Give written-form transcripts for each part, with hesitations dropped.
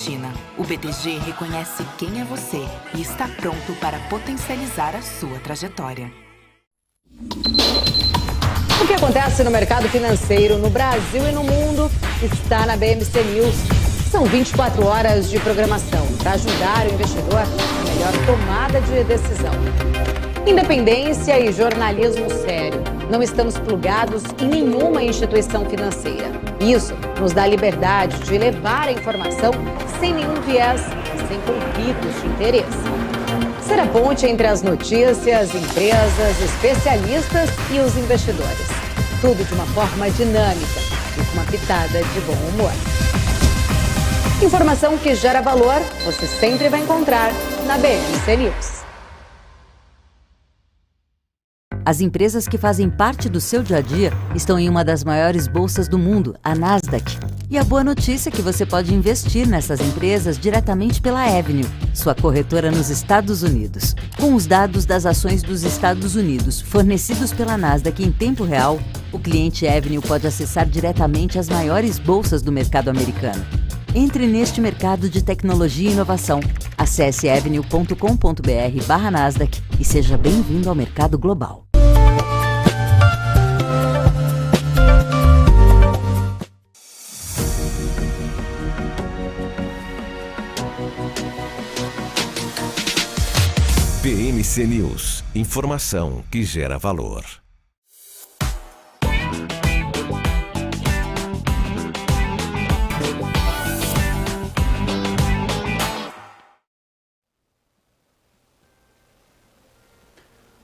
China, o BTG reconhece quem é você e está pronto para potencializar a sua trajetória. O que acontece no mercado financeiro no Brasil e no mundo está na BMC News. São 24 horas de programação para ajudar o investidor na melhor tomada de decisão. Independência e jornalismo sério. Não estamos plugados em nenhuma instituição financeira. Isso nos dá liberdade de levar a informação sem nenhum viés, sem conflitos de interesse. Ser a ponte entre as notícias, empresas, especialistas e os investidores. Tudo de uma forma dinâmica e com uma pitada de bom humor. Informação que gera valor, você sempre vai encontrar na BMC News. As empresas que fazem parte do seu dia a dia estão em uma das maiores bolsas do mundo, a Nasdaq. E a boa notícia é que você pode investir nessas empresas diretamente pela Avenue, sua corretora nos Estados Unidos. Com os dados das ações dos Estados Unidos fornecidos pela Nasdaq em tempo real, o cliente Avenue pode acessar diretamente as maiores bolsas do mercado americano. Entre neste mercado de tecnologia e inovação. Acesse avenue.com.br/Nasdaq e seja bem-vindo ao mercado global. BMC News, informação que gera valor.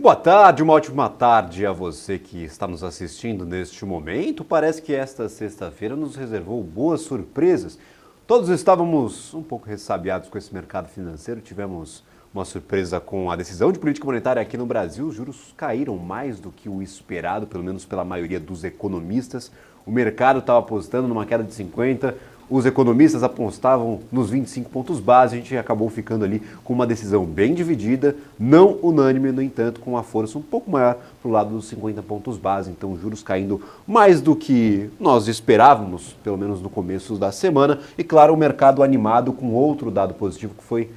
Boa tarde, uma ótima tarde a você que está nos assistindo neste momento. Parece que esta sexta-feira nos reservou boas surpresas. Todos estávamos um pouco ressabiados com esse mercado financeiro, tivemos uma surpresa com a decisão de política monetária aqui no Brasil. Os juros caíram mais do que o esperado, pelo menos pela maioria dos economistas. O mercado estava apostando numa queda de 50, os economistas apostavam nos 25 pontos base. A gente acabou ficando ali com uma decisão bem dividida, não unânime, no entanto, com uma força um pouco maior para o lado dos 50 pontos base. Então, juros caindo mais do que nós esperávamos, pelo menos no começo da semana. E, claro, o mercado animado com outro dado positivo que foi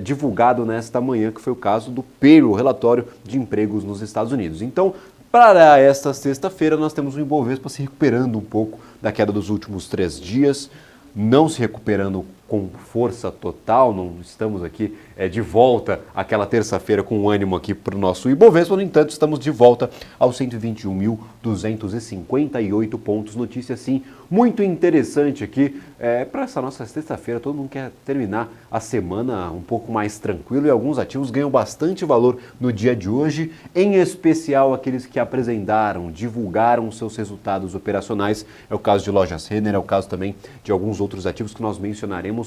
divulgado nesta manhã, que foi o caso do payroll, relatório de empregos nos Estados Unidos. Então, para esta sexta-feira, nós temos o Ibovespa se recuperando um pouco da queda dos últimos 3 dias, não se recuperando com força total, não estamos aqui de volta àquela terça-feira com ânimo aqui para o nosso Ibovespa, no entanto, estamos de volta aos 121.258 pontos. Notícia, sim, muito interessante aqui para essa nossa sexta-feira. Todo mundo quer terminar a semana um pouco mais tranquilo e alguns ativos ganham bastante valor no dia de hoje, em especial aqueles que apresentaram, divulgaram seus resultados operacionais. É o caso de Lojas Renner, é o caso também de alguns outros ativos que nós mencionaremos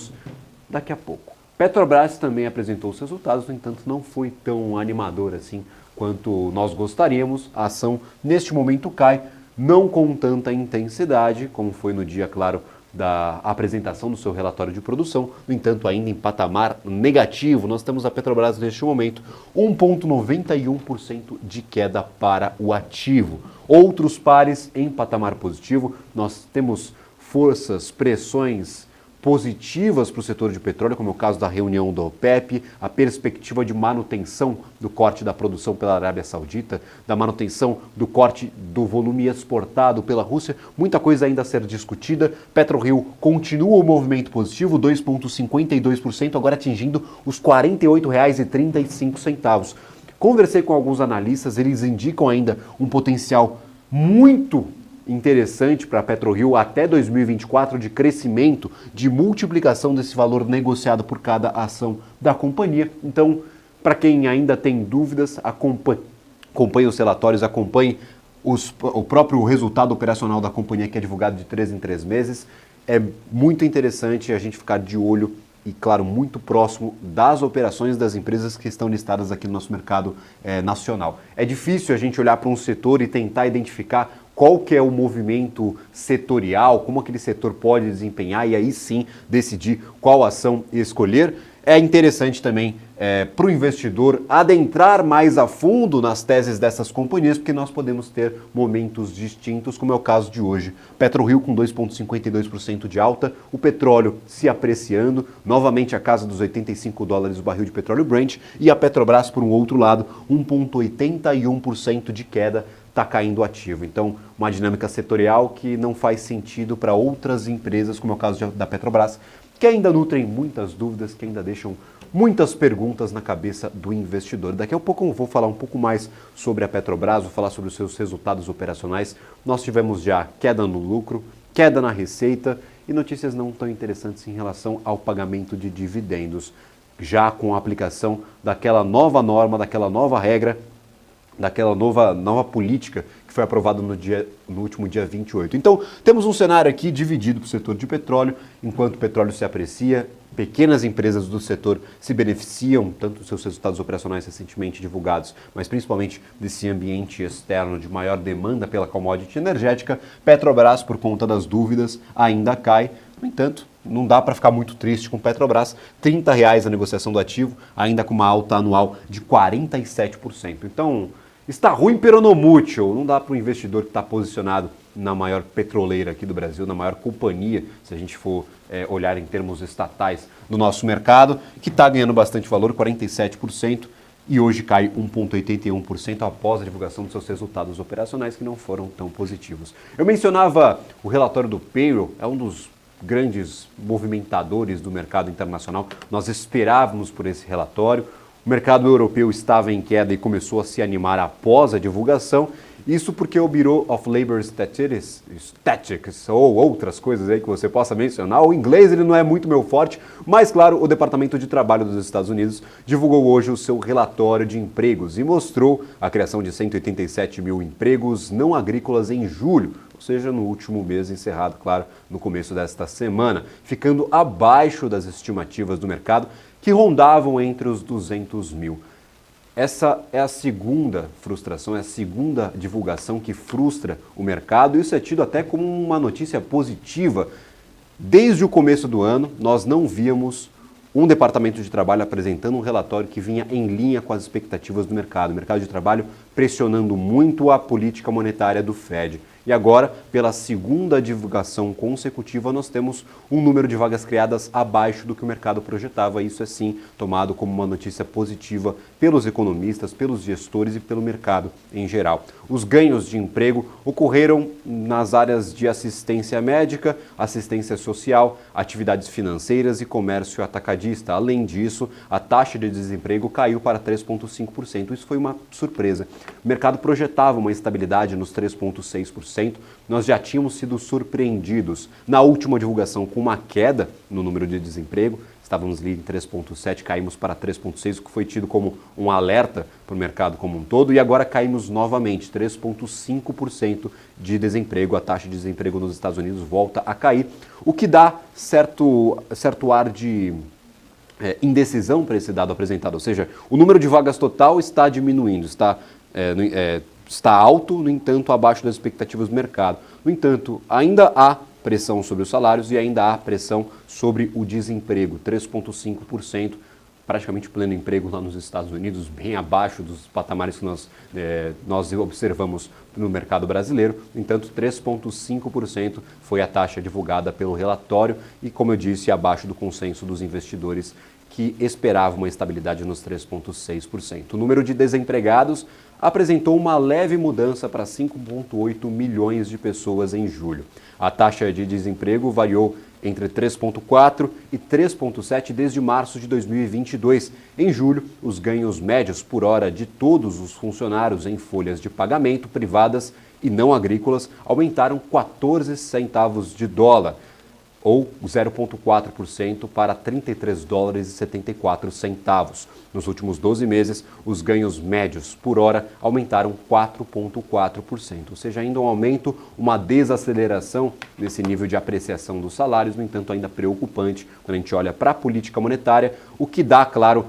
daqui a pouco. Petrobras também apresentou os resultados, no entanto não foi tão animador assim quanto nós gostaríamos. A ação neste momento cai, não com tanta intensidade como foi no dia, claro, da apresentação do seu relatório de produção, no entanto ainda em patamar negativo. Nós temos a Petrobras neste momento 1,91% de queda para o ativo. Outros pares em patamar positivo, nós temos forças, pressões positivas para o setor de petróleo, como é o caso da reunião da OPEP, a perspectiva de manutenção do corte da produção pela Arábia Saudita, da manutenção do corte do volume exportado pela Rússia, muita coisa ainda a ser discutida. PetroRio continua o movimento positivo, 2,52%, agora atingindo os R$ 48,35. Conversei com alguns analistas, eles indicam ainda um potencial muito interessante para a PetroRio até 2024 de crescimento, de multiplicação desse valor negociado por cada ação da companhia. Então, para quem ainda tem dúvidas, acompanhe os relatórios, acompanhe o próprio resultado operacional da companhia, que é divulgado de 3 em 3 meses. É muito interessante a gente ficar de olho e, claro, muito próximo das operações das empresas que estão listadas aqui no nosso mercado nacional. É difícil a gente olhar para um setor e tentar identificar qual que é o movimento setorial, como aquele setor pode desempenhar e aí sim decidir qual ação escolher. É interessante também para o investidor adentrar mais a fundo nas teses dessas companhias, porque nós podemos ter momentos distintos, como é o caso de hoje. PetroRio com 2,52% de alta, o petróleo se apreciando, novamente a casa dos $85 o barril de petróleo Brent, e a Petrobras, por um outro lado, 1,81% de queda, está caindo o ativo. Então, uma dinâmica setorial que não faz sentido para outras empresas, como é o caso da Petrobras, que ainda nutrem muitas dúvidas, que ainda deixam muitas perguntas na cabeça do investidor. Daqui a pouco eu vou falar um pouco mais sobre a Petrobras, vou falar sobre os seus resultados operacionais. Nós tivemos já queda no lucro, queda na receita e notícias não tão interessantes em relação ao pagamento de dividendos, já com a aplicação daquela nova norma, daquela nova regra, daquela nova política que foi aprovada no último dia 28. Então, temos um cenário aqui dividido para o setor de petróleo. Enquanto o petróleo se aprecia, pequenas empresas do setor se beneficiam, tanto dos seus resultados operacionais recentemente divulgados, mas principalmente desse ambiente externo de maior demanda pela commodity energética. Petrobras, por conta das dúvidas, ainda cai. No entanto, não dá para ficar muito triste com Petrobras, R$30 a negociação do ativo, ainda com uma alta anual de 47%. Então, está ruim, pero no mucho. Não dá para o investidor que está posicionado na maior petroleira aqui do Brasil, na maior companhia, se a gente for olhar em termos estatais no nosso mercado, que está ganhando bastante valor, 47%, e hoje cai 1,81% após a divulgação dos seus resultados operacionais, que não foram tão positivos. Eu mencionava o relatório do Payroll, é um dos grandes movimentadores do mercado internacional. Nós esperávamos por esse relatório. O mercado europeu estava em queda e começou a se animar após a divulgação. Isso porque o Bureau of Labor Statistics ou outras coisas aí que você possa mencionar. O inglês ele não é muito meu forte, mas claro, o Departamento de Trabalho dos Estados Unidos divulgou hoje o seu relatório de empregos e mostrou a criação de 187 mil empregos não agrícolas em julho, ou seja, no último mês encerrado, claro, no começo desta semana, ficando abaixo das estimativas do mercado, que rondavam entre os 200 mil. Essa é a segunda frustração, é a segunda divulgação que frustra o mercado. Isso é tido até como uma notícia positiva. Desde o começo do ano, nós não víamos um departamento de trabalho apresentando um relatório que vinha em linha com as expectativas do mercado. O mercado de trabalho pressionando muito a política monetária do Fed. E agora, pela segunda divulgação consecutiva, nós temos um número de vagas criadas abaixo do que o mercado projetava. Isso é sim tomado como uma notícia positiva pelos economistas, pelos gestores e pelo mercado em geral. Os ganhos de emprego ocorreram nas áreas de assistência médica, assistência social, atividades financeiras e comércio atacadista. Além disso, a taxa de desemprego caiu para 3,5%. Isso foi uma surpresa. O mercado projetava uma estabilidade nos 3,6%. Nós já tínhamos sido surpreendidos na última divulgação com uma queda no número de desemprego. Estávamos ali em 3,7%, caímos para 3,6%, o que foi tido como um alerta para o mercado como um todo. E agora caímos novamente, 3,5% de desemprego. A taxa de desemprego nos Estados Unidos volta a cair, o que dá certo ar de indecisão para esse dado apresentado. Ou seja, o número de vagas total está diminuindo, está alto, no entanto, abaixo das expectativas do mercado. No entanto, ainda há pressão sobre os salários e ainda há pressão sobre o desemprego, 3,5%, praticamente pleno emprego lá nos Estados Unidos, bem abaixo dos patamares que nós observamos no mercado brasileiro. No entanto, 3,5% foi a taxa divulgada pelo relatório e, como eu disse, abaixo do consenso dos investidores que esperavam uma estabilidade nos 3,6%. O número de desempregados apresentou uma leve mudança para 5,8 milhões de pessoas em julho. A taxa de desemprego variou entre 3,4% e 3,7% desde março de 2022. Em julho, os ganhos médios por hora de todos os funcionários em folhas de pagamento privadas e não agrícolas aumentaram 14 centavos de dólar, ou 0,4% para $33,74. Nos últimos 12 meses, os ganhos médios por hora aumentaram 4,4%, ou seja, ainda um aumento, uma desaceleração nesse nível de apreciação dos salários, no entanto, ainda preocupante quando a gente olha para a política monetária, o que dá, claro,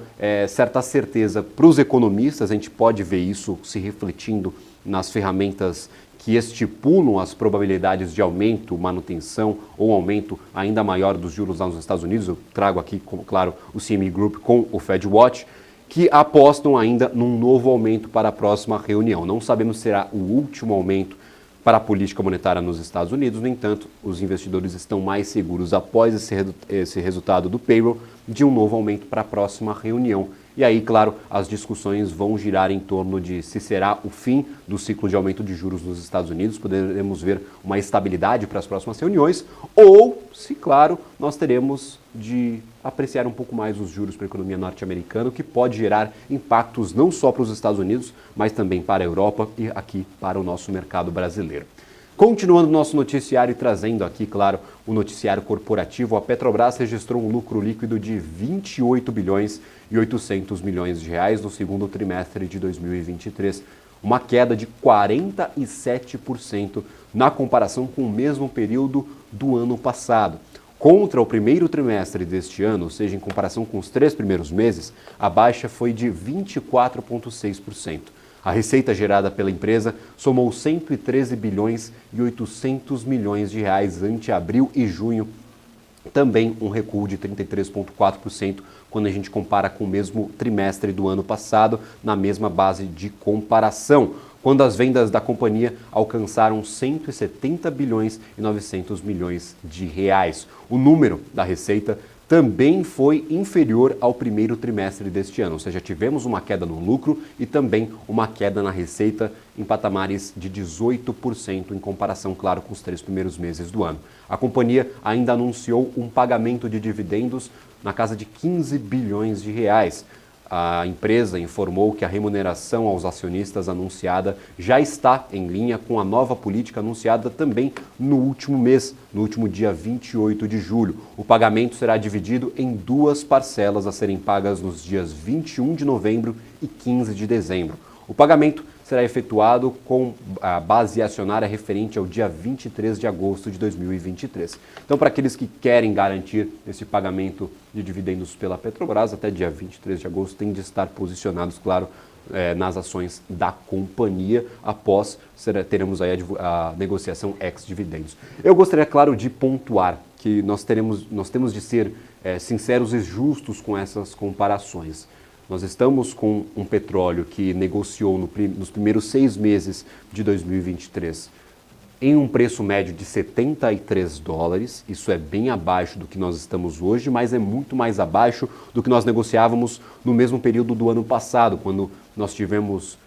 certa certeza para os economistas. A gente pode ver isso se refletindo nas ferramentas que estipulam as probabilidades de aumento, manutenção ou aumento ainda maior dos juros lá nos Estados Unidos. Eu trago aqui, como claro, o CME Group com o FedWatch, que apostam ainda num novo aumento para a próxima reunião. Não sabemos se será o último aumento para a política monetária nos Estados Unidos. No entanto, os investidores estão mais seguros após esse resultado do payroll de um novo aumento para a próxima reunião. E aí, claro, as discussões vão girar em torno de se será o fim do ciclo de aumento de juros nos Estados Unidos, poderemos ver uma estabilidade para as próximas reuniões, ou se, claro, nós teremos de apreciar um pouco mais os juros para a economia norte-americana, o que pode gerar impactos não só para os Estados Unidos, mas também para a Europa e aqui para o nosso mercado brasileiro. Continuando nosso noticiário e trazendo aqui, claro, o noticiário corporativo, a Petrobras registrou um lucro líquido de 28 bilhões e 800 milhões de reais no segundo trimestre de 2023, uma queda de 47% na comparação com o mesmo período do ano passado. Contra o primeiro trimestre deste ano, ou seja, em comparação com os 3 primeiros meses, a baixa foi de 24,6%. A receita gerada pela empresa somou 113 bilhões e 800 milhões de reais ante abril e junho, também um recuo de 33,4% quando a gente compara com o mesmo trimestre do ano passado, na mesma base de comparação, quando as vendas da companhia alcançaram 170 bilhões e 900 milhões de reais. O número da receita também foi inferior ao primeiro trimestre deste ano, ou seja, tivemos uma queda no lucro e também uma queda na receita em patamares de 18% em comparação, claro, com os 3 primeiros meses do ano. A companhia ainda anunciou um pagamento de dividendos na casa de 15 bilhões de reais. A empresa informou que a remuneração aos acionistas anunciada já está em linha com a nova política anunciada também no último mês, no último dia 28 de julho. O pagamento será dividido em 2 parcelas a serem pagas nos dias 21 de novembro e 15 de dezembro. O pagamento será efetuado com a base acionária referente ao dia 23 de agosto de 2023. Então, para aqueles que querem garantir esse pagamento de dividendos pela Petrobras, até dia 23 de agosto, tem de estar posicionados, claro, nas ações da companhia, após teremos aí a negociação ex-dividendos. Eu gostaria, claro, de pontuar que nós temos de ser sinceros e justos com essas comparações. Nós estamos com um petróleo que negociou nos primeiros 6 meses de 2023 em um preço médio de $73. Isso é bem abaixo do que nós estamos hoje, mas é muito mais abaixo do que nós negociávamos no mesmo período do ano passado, quando nós tivemos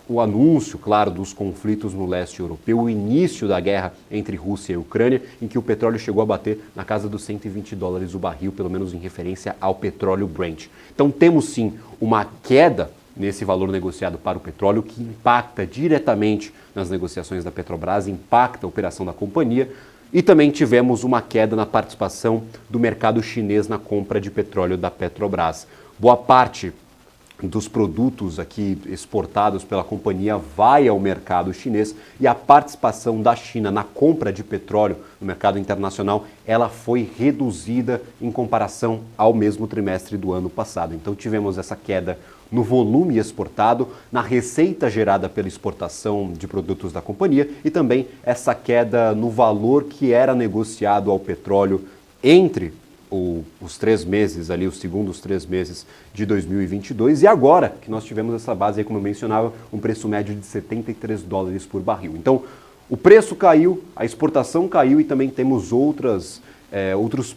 o anúncio, claro, dos conflitos no leste europeu, o início da guerra entre Rússia e Ucrânia, em que o petróleo chegou a bater na casa dos $120 o barril, pelo menos em referência ao petróleo Brent. Então temos sim uma queda nesse valor negociado para o petróleo, que impacta diretamente nas negociações da Petrobras, impacta a operação da companhia, e também tivemos uma queda na participação do mercado chinês na compra de petróleo da Petrobras. Boa parte dos produtos aqui exportados pela companhia vai ao mercado chinês, e a participação da China na compra de petróleo no mercado internacional, ela foi reduzida em comparação ao mesmo trimestre do ano passado. Então tivemos essa queda no volume exportado, na receita gerada pela exportação de produtos da companhia, e também essa queda no valor que era negociado ao petróleo entre os 3 meses ali, os segundos 3 meses de 2022, e agora que nós tivemos essa base aí, como eu mencionava, um preço médio de $73 por barril. Então, o preço caiu, a exportação caiu, e também temos outros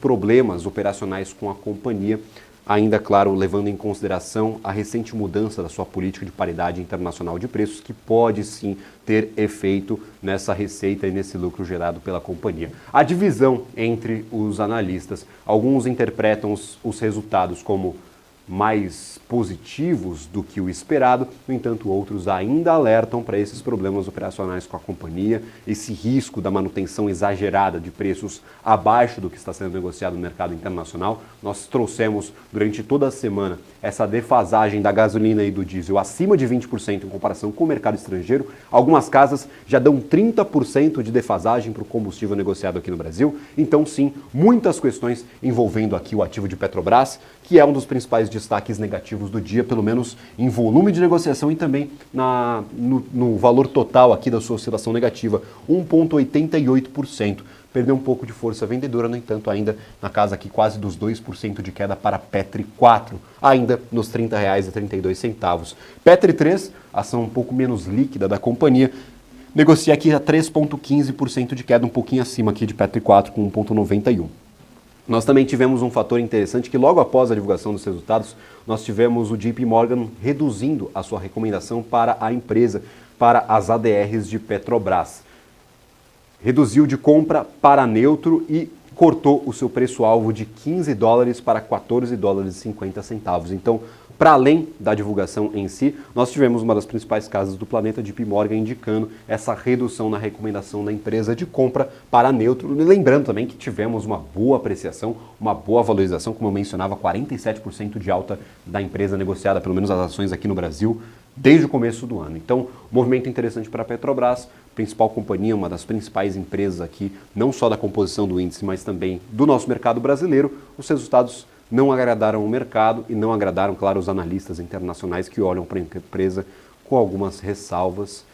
problemas operacionais com a companhia, ainda, claro, levando em consideração a recente mudança da sua política de paridade internacional de preços, que pode sim ter efeito nessa receita e nesse lucro gerado pela companhia. A divisão entre os analistas, alguns interpretam os resultados como mais positivos do que o esperado, no entanto, outros ainda alertam para esses problemas operacionais com a companhia, esse risco da manutenção exagerada de preços abaixo do que está sendo negociado no mercado internacional. Nós trouxemos durante toda a semana essa defasagem da gasolina e do diesel acima de 20% em comparação com o mercado estrangeiro. Algumas casas já dão 30% de defasagem para o combustível negociado aqui no Brasil. Então, sim, muitas questões envolvendo aqui o ativo de Petrobras, que é um dos principais destaques negativos do dia, pelo menos em volume de negociação e também no valor total aqui da sua oscilação negativa, 1,88%. Perdeu um pouco de força vendedora, no entanto, ainda na casa aqui quase dos 2% de queda para Petri 4, ainda nos R$ 30,32. Petri 3, ação um pouco menos líquida da companhia, negocia aqui a 3,15% de queda, um pouquinho acima aqui de Petri 4 com 1,91. Nós também tivemos um fator interessante que logo após a divulgação dos resultados, nós tivemos o JP Morgan reduzindo a sua recomendação para a empresa, para as ADRs de Petrobras. Reduziu de compra para neutro e cortou o seu preço-alvo de $15 para $14,50. Então, para além da divulgação em si, nós tivemos uma das principais casas do planeta, JP Morgan, indicando essa redução na recomendação da empresa de compra para neutro. Lembrando também que tivemos uma boa apreciação, uma boa valorização, como eu mencionava, 47% de alta da empresa negociada, pelo menos as ações aqui no Brasil, desde o começo do ano. Então, movimento interessante para a Petrobras, principal companhia, uma das principais empresas aqui, não só da composição do índice, mas também do nosso mercado brasileiro. Os resultados não agradaram o mercado e não agradaram, claro, os analistas internacionais que olham para a empresa com algumas ressalvas.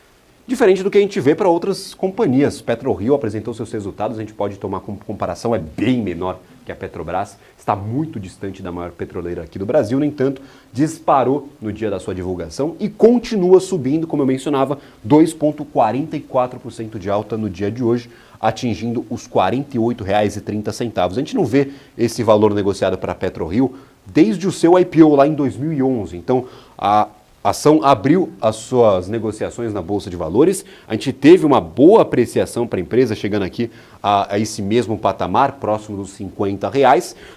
Diferente do que a gente vê para outras companhias. PetroRio apresentou seus resultados, a gente pode tomar como comparação, é bem menor que a Petrobras, está muito distante da maior petroleira aqui do Brasil, no entanto, disparou no dia da sua divulgação e continua subindo, como eu mencionava, 2,44% de alta no dia de hoje, atingindo os R$ 48,30. A gente não vê esse valor negociado para a PetroRio desde o seu IPO lá em 2011, então a ação abriu as suas negociações na Bolsa de Valores, a gente teve uma boa apreciação para a empresa, chegando aqui a esse mesmo patamar, próximo dos R$ 50,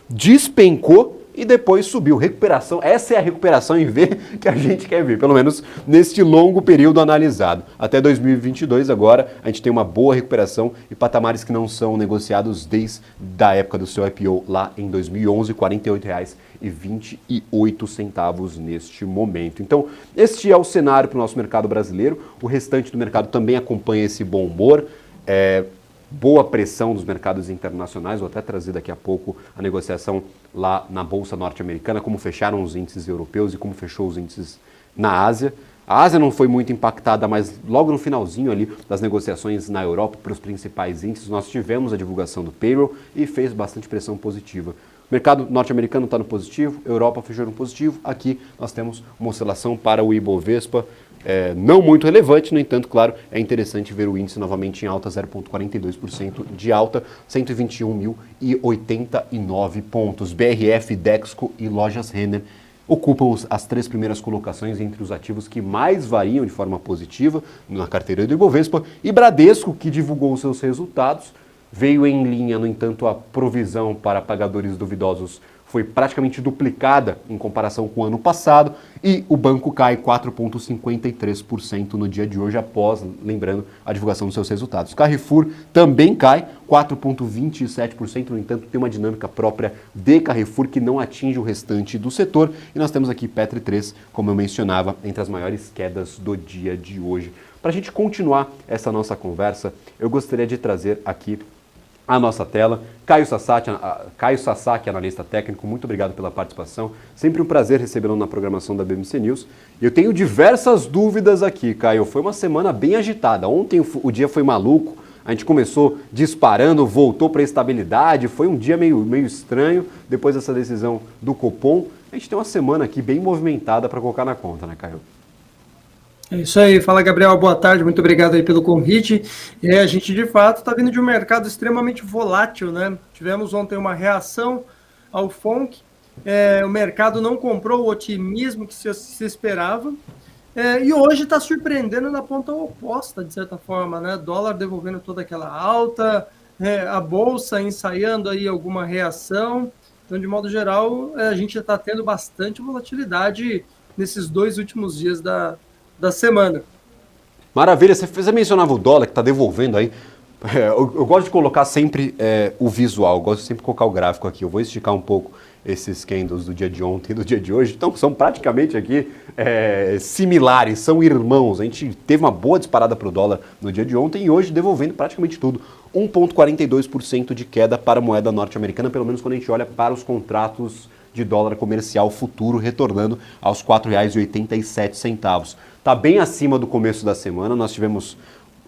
despencou e depois subiu. Recuperação, essa é a recuperação em V que a gente quer ver, pelo menos neste longo período analisado. Até 2022 agora a gente tem uma boa recuperação e patamares que não são negociados desde a época do seu IPO lá em 2011, R$ 48,28 neste momento. Então, este é o cenário para o nosso mercado brasileiro. O restante do mercado também acompanha esse bom humor. Boa pressão dos mercados internacionais, vou até trazer daqui a pouco a negociação lá na Bolsa Norte-Americana, como fecharam os índices europeus e como fechou os índices na Ásia. A Ásia não foi muito impactada, mas logo no finalzinho ali das negociações na Europa para os principais índices, nós tivemos a divulgação do payroll e fez bastante pressão positiva. O mercado norte-americano está no positivo, Europa fechou no positivo, aqui nós temos uma oscilação para o Ibovespa, não muito relevante, no entanto, claro, é interessante ver o índice novamente em alta, 0,42% de alta, 121.089 pontos. BRF, Dexco e Lojas Renner ocupam as 3 primeiras colocações entre os ativos que mais variam de forma positiva na carteira do Ibovespa, e Bradesco, que divulgou seus resultados, veio em linha, no entanto, a provisão para pagadores duvidosos foi praticamente duplicada em comparação com o ano passado e o banco cai 4,53% no dia de hoje após, lembrando, a divulgação dos seus resultados. Carrefour também cai 4,27%, no entanto tem uma dinâmica própria de Carrefour que não atinge o restante do setor e nós temos aqui Petri 3, como eu mencionava, entre as maiores quedas do dia de hoje. Para a gente continuar essa nossa conversa, eu gostaria de trazer aqui a nossa tela. Caio Sasaki, analista técnico, muito obrigado pela participação. Sempre um prazer recebê-lo na programação da BMC News. Eu tenho diversas dúvidas aqui, Caio. Foi uma semana bem agitada. Ontem o dia foi maluco. A gente começou disparando, voltou para a estabilidade. Foi um dia meio estranho depois dessa decisão do Copom. A gente tem uma semana aqui bem movimentada para colocar na conta, né, Caio? É isso aí, fala Gabriel, boa tarde, muito obrigado aí pelo convite. A gente de fato está vindo de um mercado extremamente volátil, né? Tivemos ontem uma reação ao FONC, o mercado não comprou o otimismo que se esperava, e hoje está surpreendendo na ponta oposta, de certa forma, né? Dólar devolvendo toda aquela alta, a Bolsa ensaiando aí alguma reação. Então, de modo geral, a gente está tendo bastante volatilidade nesses 2 últimos dias da semana. Maravilha, você mencionava o dólar que está devolvendo aí. Eu gosto de colocar sempre o visual, eu gosto de sempre colocar o gráfico aqui. Eu vou esticar um pouco esses candles do dia de ontem e do dia de hoje. Então são praticamente aqui similares, são irmãos. A gente teve uma boa disparada para o dólar no dia de ontem e hoje devolvendo praticamente tudo. 1,42% de queda para a moeda norte-americana, pelo menos quando a gente olha para os contratos de dólar comercial futuro, retornando aos R$ 4,87. Está bem acima do começo da semana, nós tivemos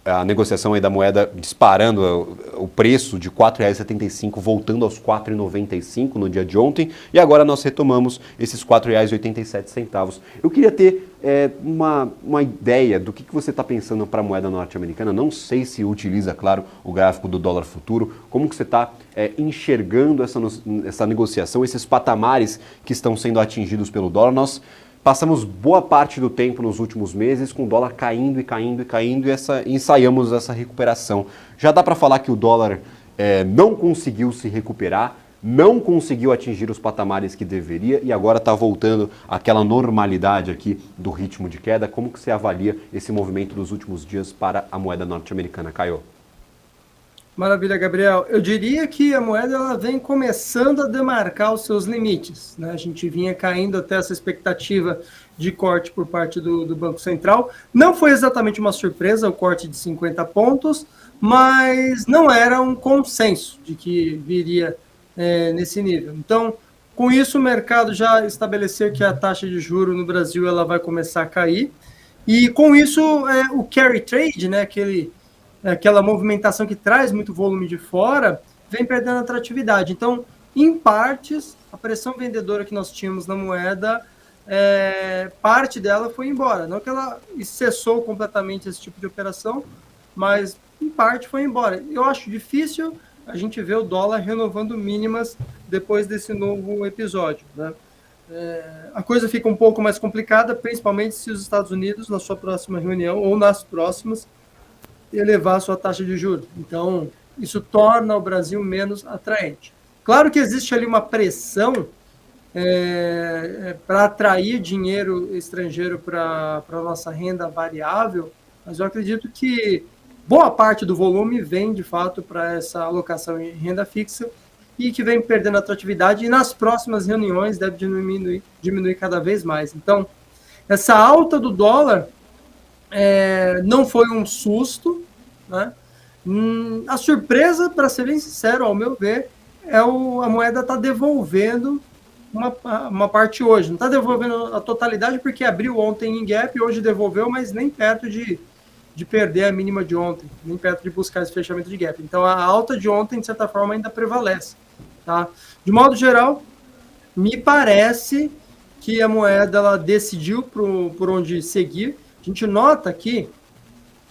a negociação aí da moeda disparando o preço de R$ 4,75, voltando aos R$ 4,95 no dia de ontem, e agora nós retomamos esses R$ 4,87. Eu queria ter uma ideia do que você está pensando para a moeda norte-americana. Não sei se utiliza, claro, o gráfico do dólar futuro. Como que você está enxergando essa negociação, esses patamares que estão sendo atingidos pelo dólar? Nós passamos boa parte do tempo nos últimos meses com o dólar caindo e ensaiamos essa recuperação. Já dá para falar que o dólar não conseguiu se recuperar, não conseguiu atingir os patamares que deveria e agora está voltando àquela normalidade aqui do ritmo de queda. Como que você avalia esse movimento dos últimos dias para a moeda norte-americana, Caio? Maravilha, Gabriel. Eu diria que a moeda ela vem começando a demarcar os seus limites, né? A gente vinha caindo até essa expectativa de corte por parte do Banco Central. Não foi exatamente uma surpresa o corte de 50 pontos, mas não era um consenso de que viria nesse nível. Então, com isso, o mercado já estabeleceu que a taxa de juros no Brasil ela vai começar a cair. E com isso, o carry trade, né, aquela movimentação que traz muito volume de fora, vem perdendo atratividade. Então, em partes, a pressão vendedora que nós tínhamos na moeda, parte dela foi embora. Não que ela cessou completamente esse tipo de operação, mas em parte foi embora. Eu acho difícil a gente ver o dólar renovando mínimas depois desse novo episódio, né? A coisa fica um pouco mais complicada, principalmente se os Estados Unidos, na sua próxima reunião, ou nas próximas, elevar a sua taxa de juros. Então, isso torna o Brasil menos atraente. Claro que existe ali uma pressão para atrair dinheiro estrangeiro para a nossa renda variável, mas eu acredito que boa parte do volume vem, de fato, para essa alocação em renda fixa e que vem perdendo atratividade e nas próximas reuniões deve diminuir cada vez mais. Então, essa alta do dólar não foi um susto, né? A surpresa, para ser bem sincero, ao meu ver, a moeda está devolvendo uma parte hoje. Não está devolvendo a totalidade porque abriu ontem em gap, hoje devolveu, mas nem perto de perder a mínima de ontem, nem perto de buscar esse fechamento de gap. Então a alta de ontem, de certa forma, ainda prevalece. Tá? De modo geral, me parece que a moeda ela decidiu por onde seguir. A gente nota aqui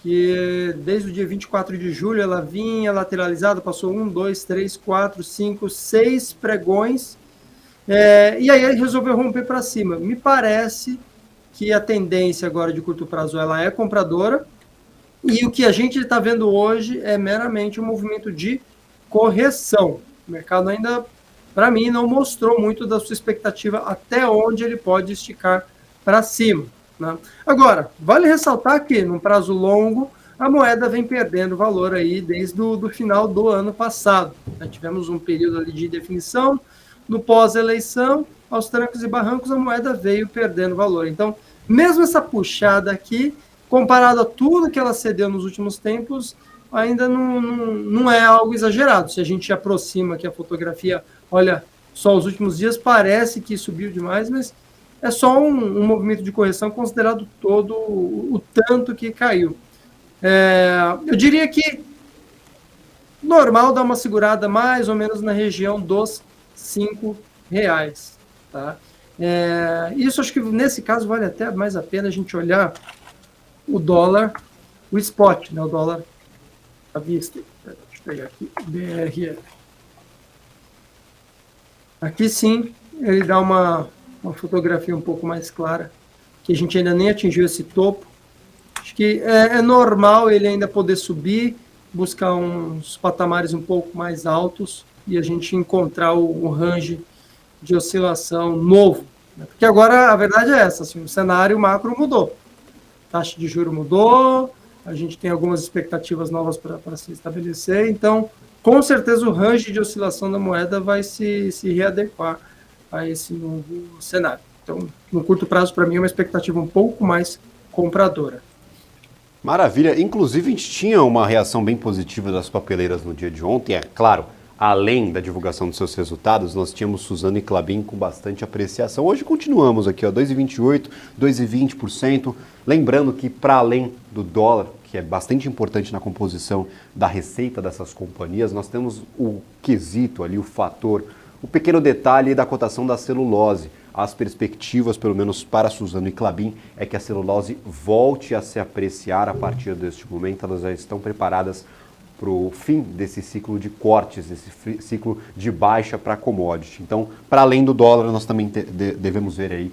que desde o dia 24 de julho ela vinha lateralizada, passou 1, 2, 3, 4, 5, 6 pregões, e aí resolveu romper para cima. Me parece que a tendência agora de curto prazo ela é compradora, e o que a gente está vendo hoje é meramente um movimento de correção. O mercado ainda, para mim, não mostrou muito da sua expectativa até onde ele pode esticar para cima, né? Agora, vale ressaltar que, num prazo longo, a moeda vem perdendo valor aí desde o final do ano passado. Nós tivemos um período ali de definição, no pós-eleição, aos trancos e barrancos, a moeda veio perdendo valor. Então, mesmo essa puxada aqui, comparado a tudo que ela cedeu nos últimos tempos, ainda não é algo exagerado. Se a gente aproxima aqui a fotografia, olha, só os últimos dias, parece que subiu demais, mas é só um movimento de correção considerado todo o tanto que caiu. Eu diria que normal dar uma segurada mais ou menos na região dos R$5. Tá? Isso acho que nesse caso vale até mais a pena a gente olhar o dólar, o spot, né? O dólar à vista. Deixa eu pegar aqui, BRL. Aqui sim, ele dá uma fotografia um pouco mais clara, que a gente ainda nem atingiu esse topo. Acho que é normal ele ainda poder subir, buscar uns patamares um pouco mais altos e a gente encontrar o range de oscilação novo. Né? Porque agora a verdade é essa, assim, o cenário macro mudou. A taxa de juros mudou, a gente tem algumas expectativas novas para se estabelecer, então, com certeza, o range de oscilação da moeda vai se readequar a esse novo cenário. Então, no curto prazo, para mim, é uma expectativa um pouco mais compradora. Maravilha. Inclusive, a gente tinha uma reação bem positiva das papeleiras no dia de ontem. É claro, além da divulgação dos seus resultados, nós tínhamos Suzano e Klabin com bastante apreciação. Hoje continuamos aqui, 2,28%, 2,20%. Lembrando que para além do dólar, que é bastante importante na composição da receita dessas companhias, nós temos o quesito ali, o fator, o pequeno detalhe da cotação da celulose. As perspectivas, pelo menos para Suzano e Klabin, é que a celulose volte a se apreciar a partir deste momento. Elas já estão preparadas para o fim desse ciclo de cortes, desse ciclo de baixa para commodity. Então, para além do dólar, nós também devemos ver aí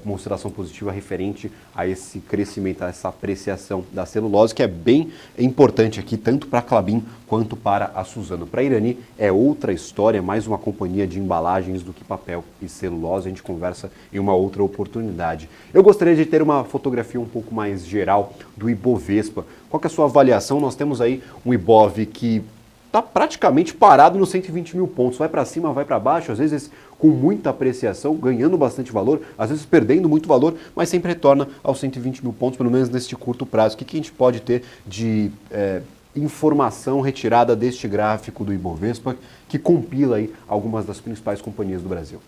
uma oscilação positiva referente a esse crescimento, a essa apreciação da celulose, que é bem importante aqui, tanto para a Klabin quanto para a Suzano. Para a Irani é outra história, mais uma companhia de embalagens do que papel e celulose. A gente conversa em uma outra oportunidade. Eu gostaria de ter uma fotografia um pouco mais geral do Ibovespa. Qual que é a sua avaliação? Nós temos aí um Ibov que está praticamente parado nos 120 mil pontos. Vai para cima, vai para baixo, às vezes com muita apreciação, ganhando bastante valor, às vezes perdendo muito valor, mas sempre retorna aos 120 mil pontos, pelo menos neste curto prazo. O que a gente pode ter de informação retirada deste gráfico do Ibovespa, que compila aí algumas das principais companhias do Brasil?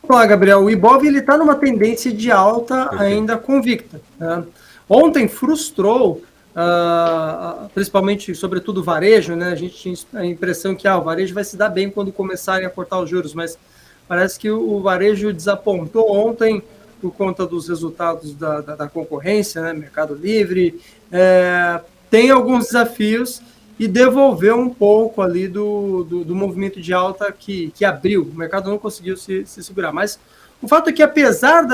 Olá, Gabriel. O Ibov está numa tendência de alta ainda convicta, né? Ontem frustrou, principalmente, sobretudo, o varejo, né? A gente tinha a impressão que o varejo vai se dar bem quando começarem a cortar os juros, mas parece que o varejo desapontou ontem por conta dos resultados da concorrência, né? Mercado Livre, tem alguns desafios e devolveu um pouco ali do movimento de alta que abriu. O mercado não conseguiu se segurar, mas o fato é que, apesar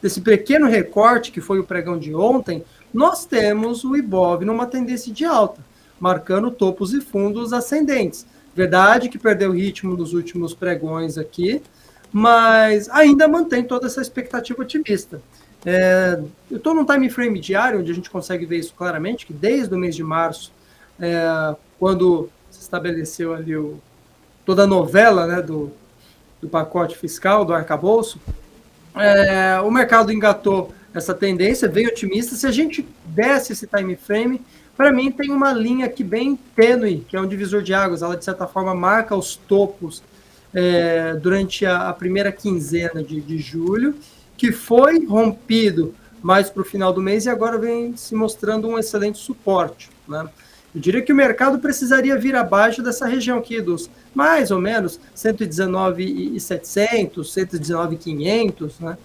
desse pequeno recorte que foi o pregão de ontem, nós temos o Ibov numa tendência de alta, marcando topos e fundos ascendentes. Verdade que perdeu o ritmo dos últimos pregões aqui, mas ainda mantém toda essa expectativa otimista. Eu estou num time frame diário, onde a gente consegue ver isso claramente, que desde o mês de março, quando se estabeleceu ali toda a novela, né, do pacote fiscal, do arcabouço, o mercado engatou essa tendência, veio otimista. Se a gente desce esse time frame, para mim tem uma linha aqui bem tênue, que é um divisor de águas. Ela, de certa forma, marca os topos durante a primeira quinzena de julho, que foi rompido mais para o final do mês e agora vem se mostrando um excelente suporte, né? Eu diria que o mercado precisaria vir abaixo dessa região aqui dos mais ou menos 119.700, 119.500, né,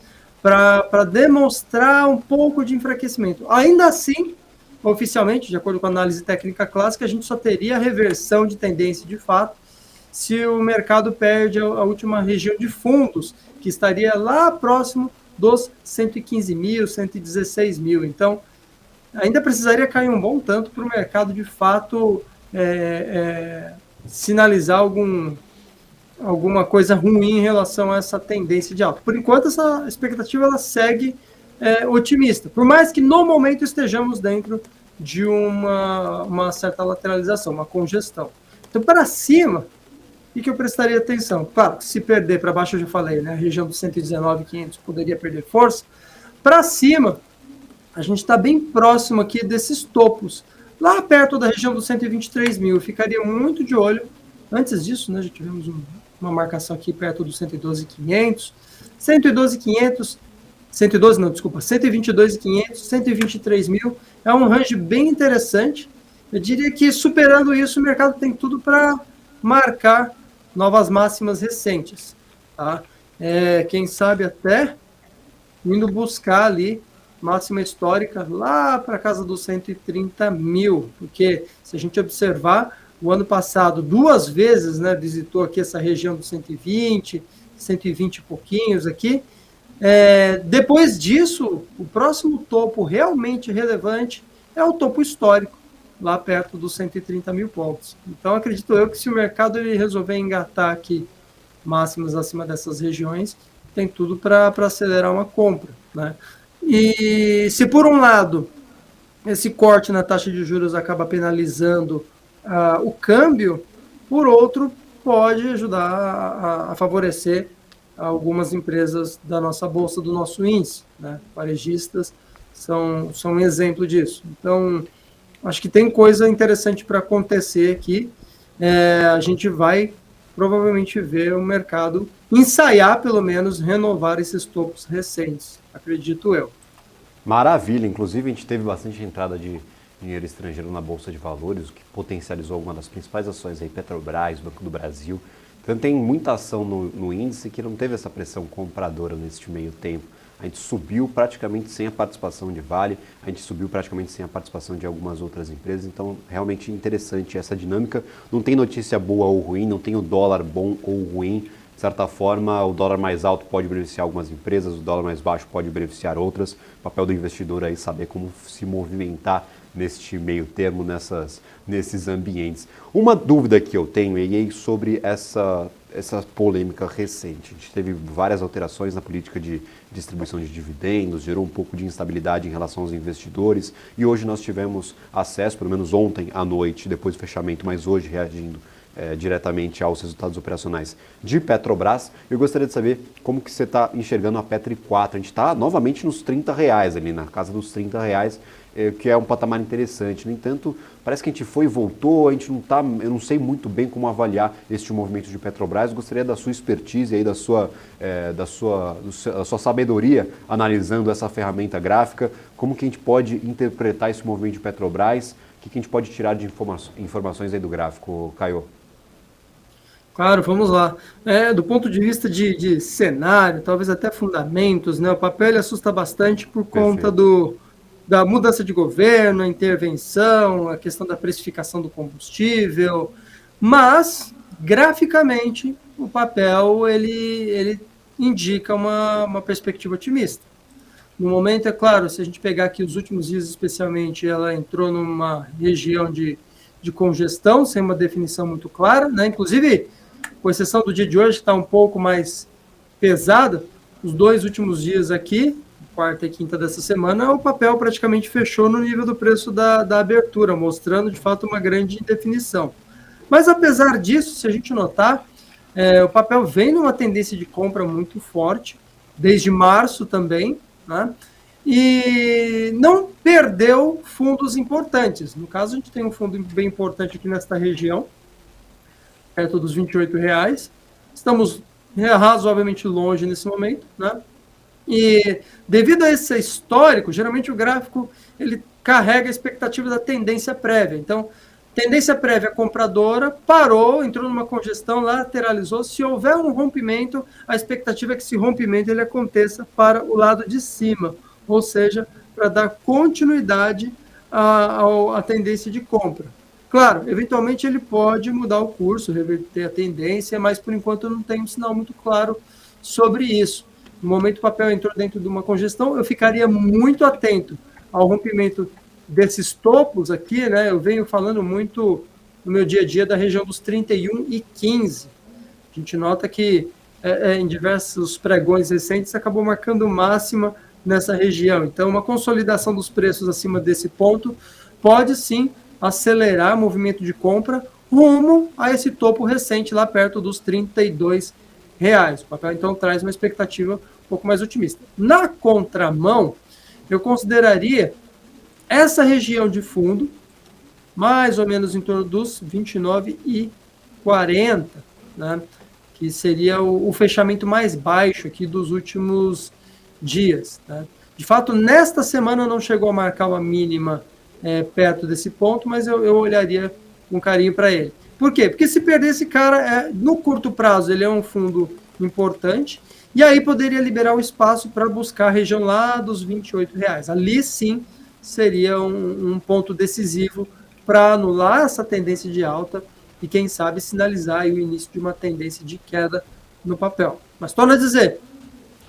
para demonstrar um pouco de enfraquecimento. Ainda assim, oficialmente, de acordo com a análise técnica clássica, a gente só teria reversão de tendência de fato se o mercado perde a última região de fundos, que estaria lá próximo dos 115 mil, 116 mil. Então, ainda precisaria cair um bom tanto para o mercado, de fato, sinalizar alguma coisa ruim em relação a essa tendência de alta. Por enquanto, essa expectativa ela segue otimista, por mais que no momento estejamos dentro de uma certa lateralização, uma congestão. Então, para cima, o que eu prestaria atenção? Claro, se perder para baixo, eu já falei, né? A região dos 119.500 poderia perder força. Para cima, a gente está bem próximo aqui desses topos, lá perto da região dos 123 mil. Eu ficaria muito de olho. Antes disso, né, já tivemos uma marcação aqui perto dos 112.500, 112.500, 122.500, 123 mil. É um range bem interessante. Eu diria que, superando isso, o mercado tem tudo para marcar novas máximas recentes, tá? Quem sabe até indo buscar ali máxima histórica lá para casa dos 130 mil, porque se a gente observar, o ano passado 2 vezes, né, visitou aqui essa região dos 120 e pouquinhos aqui. Depois disso, o próximo topo realmente relevante é o topo histórico, lá perto dos 130 mil pontos. Então, acredito eu que se o mercado ele resolver engatar aqui máximas acima dessas regiões, tem tudo para acelerar uma compra, né? E se por um lado esse corte na taxa de juros acaba penalizando o câmbio, por outro pode ajudar a favorecer algumas empresas da nossa bolsa, do nosso índice, né? Varejistas são um exemplo disso. Então, acho que tem coisa interessante para acontecer aqui. a gente vai provavelmente ver o mercado ensaiar, pelo menos, renovar esses topos recentes, acredito eu. Maravilha, inclusive a gente teve bastante entrada de dinheiro estrangeiro na Bolsa de Valores, o que potencializou algumas das principais ações aí, Petrobras, Banco do Brasil. Então tem muita ação no índice que não teve essa pressão compradora neste meio tempo. A gente subiu praticamente sem a participação de Vale, a gente subiu praticamente sem a participação de algumas outras empresas, então realmente interessante essa dinâmica. Não tem notícia boa ou ruim, não tem o dólar bom ou ruim. De certa forma, o dólar mais alto pode beneficiar algumas empresas, o dólar mais baixo pode beneficiar outras. O papel do investidor aí é saber como se movimentar neste meio termo, nesses ambientes. Uma dúvida que eu tenho é sobre essa polêmica recente. A gente teve várias alterações na política de distribuição de dividendos, gerou um pouco de instabilidade em relação aos investidores e hoje nós tivemos acesso, pelo menos ontem à noite, depois do fechamento, mas hoje reagindo diretamente aos resultados operacionais de Petrobras. Eu gostaria de saber como que você está enxergando a Petri 4. A gente está novamente nos R$30 ali, na casa dos R$30, que é um patamar interessante. No entanto, parece que a gente foi e voltou, a gente não está, eu não sei muito bem como avaliar este movimento de Petrobras. Eu gostaria da sua expertise aí, da sua sabedoria analisando essa ferramenta gráfica, como que a gente pode interpretar esse movimento de Petrobras, o que a gente pode tirar de informações aí do gráfico, Caio? Claro, vamos lá. Do ponto de vista de cenário, talvez até fundamentos, né? O papel ele assusta bastante por conta da mudança de governo, a intervenção, a questão da precificação do combustível, mas, graficamente, o papel ele indica uma perspectiva otimista. No momento, é claro, se a gente pegar aqui os últimos dias especialmente, ela entrou numa região de congestão, sem uma definição muito clara, né? Inclusive, com exceção do dia de hoje, que está um pouco mais pesado, os 2 últimos dias aqui, quarta e quinta dessa semana, o papel praticamente fechou no nível do preço da abertura, mostrando, de fato, uma grande indefinição. Mas, apesar disso, se a gente notar, o papel vem numa tendência de compra muito forte, desde março também, né? E não perdeu fundos importantes. No caso, a gente tem um fundo bem importante aqui nesta região, perto dos R$28. Estamos razoavelmente longe nesse momento, né? E devido a esse histórico, geralmente o gráfico ele carrega a expectativa da tendência prévia. Então, tendência prévia compradora parou, entrou numa congestão, lateralizou. Se houver um rompimento, a expectativa é que esse rompimento ele aconteça para o lado de cima, ou seja, para dar continuidade à tendência de compra. Claro, eventualmente ele pode mudar o curso, reverter a tendência, mas por enquanto não tem um sinal muito claro sobre isso. No momento o papel entrou dentro de uma congestão, eu ficaria muito atento ao rompimento desses topos aqui, né? Eu venho falando muito no meu dia a dia da região dos 31 e 15. A gente nota que em diversos pregões recentes acabou marcando máxima nessa região. Então, uma consolidação dos preços acima desse ponto pode sim acelerar o movimento de compra rumo a esse topo recente lá perto dos R$32. O papel então traz uma expectativa um pouco mais otimista. Na contramão, eu consideraria essa região de fundo mais ou menos em torno dos 29,40, né? Que seria o fechamento mais baixo aqui dos últimos dias, né? De fato, nesta semana não chegou a marcar uma mínima perto desse ponto, mas eu olharia com carinho para ele. Por quê? Porque se perder esse cara, no curto prazo, ele é um fundo importante, e aí poderia liberar o espaço para buscar a região lá dos R$28. Ali sim seria um ponto decisivo para anular essa tendência de alta e, quem sabe, sinalizar aí o início de uma tendência de queda no papel. Mas torno a dizer,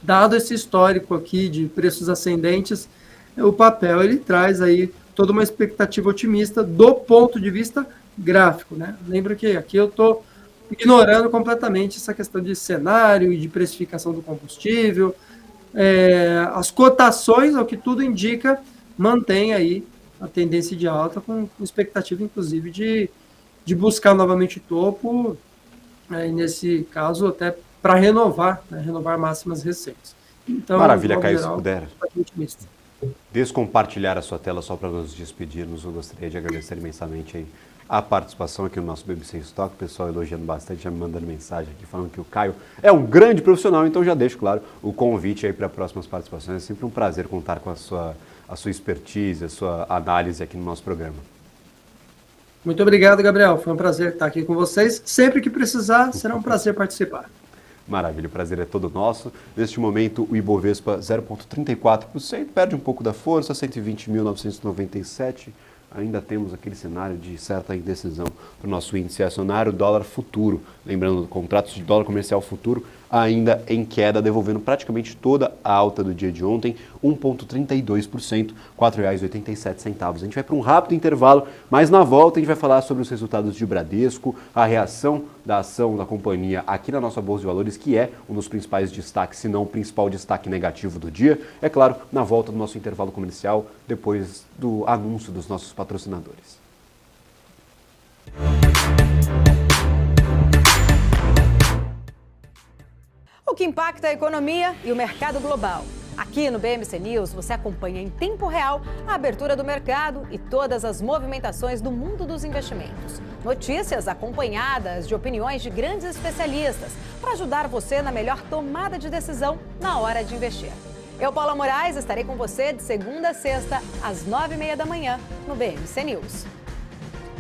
dado esse histórico aqui de preços ascendentes, o papel ele traz aí toda uma expectativa otimista do ponto de vista gráfico, né? Lembra que aqui eu estou ignorando completamente essa questão de cenário e de precificação do combustível. As cotações, ao que tudo indica, mantém aí a tendência de alta com expectativa, inclusive, de buscar novamente o topo, e nesse caso até para renovar máximas recentes. Então, maravilha, Caio, se puder descompartilhar a sua tela só para nos despedirmos. Eu gostaria de agradecer imensamente aí a participação aqui no nosso BBC Stock, o pessoal elogiando bastante, já me mandando mensagem aqui, falando que o Caio é um grande profissional, então já deixo, claro, o convite aí para próximas participações. É sempre um prazer contar com a sua expertise, a sua análise aqui no nosso programa. Muito obrigado, Gabriel. Foi um prazer estar aqui com vocês. Sempre que precisar, será um prazer participar. Maravilha, o prazer é todo nosso. Neste momento, o Ibovespa 0,34%, perde um pouco da força, 120.997. Ainda temos aquele cenário de certa indecisão para o nosso índice acionário, dólar futuro. Lembrando, contratos de dólar comercial futuro ainda em queda, devolvendo praticamente toda a alta do dia de ontem, 1,32%, R$ 4,87. A gente vai para um rápido intervalo, mas na volta a gente vai falar sobre os resultados de Bradesco, a reação da ação da companhia aqui na nossa Bolsa de Valores, que é um dos principais destaques, se não o principal destaque negativo do dia. É claro, na volta do nosso intervalo comercial, depois do anúncio dos nossos patrocinadores. O que impacta a economia e o mercado global. Aqui no BMC News você acompanha em tempo real a abertura do mercado e todas as movimentações do mundo dos investimentos. Notícias acompanhadas de opiniões de grandes especialistas para ajudar você na melhor tomada de decisão na hora de investir. Eu, Paula Moraes, estarei com você de segunda a sexta, às 9h30 da manhã, no BMC News.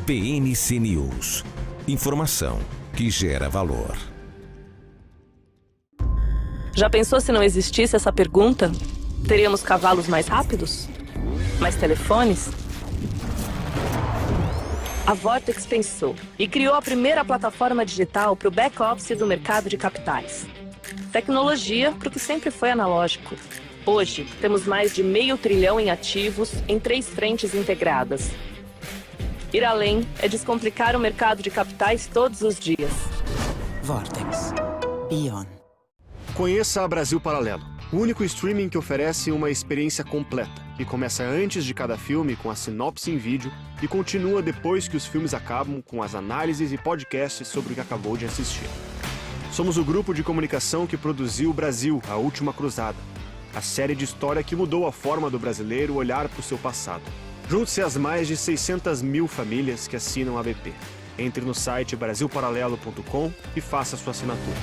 BMC News. Informação que gera valor. Já pensou se não existisse essa pergunta? Teríamos cavalos mais rápidos? Mais telefones? A Vortex pensou e criou a primeira plataforma digital para o back-office do mercado de capitais. Tecnologia para o que sempre foi analógico. Hoje, temos mais de R$500 bilhão em ativos em 3 frentes integradas. Ir além é descomplicar o mercado de capitais todos os dias. Vortex. Beyond. Conheça a Brasil Paralelo, o único streaming que oferece uma experiência completa, que começa antes de cada filme com a sinopse em vídeo e continua depois que os filmes acabam com as análises e podcasts sobre o que acabou de assistir. Somos o grupo de comunicação que produziu Brasil, a Última Cruzada, a série de história que mudou a forma do brasileiro olhar para o seu passado. Junte-se às mais de 600 mil famílias que assinam a BP. Entre no site brasilparalelo.com e faça sua assinatura.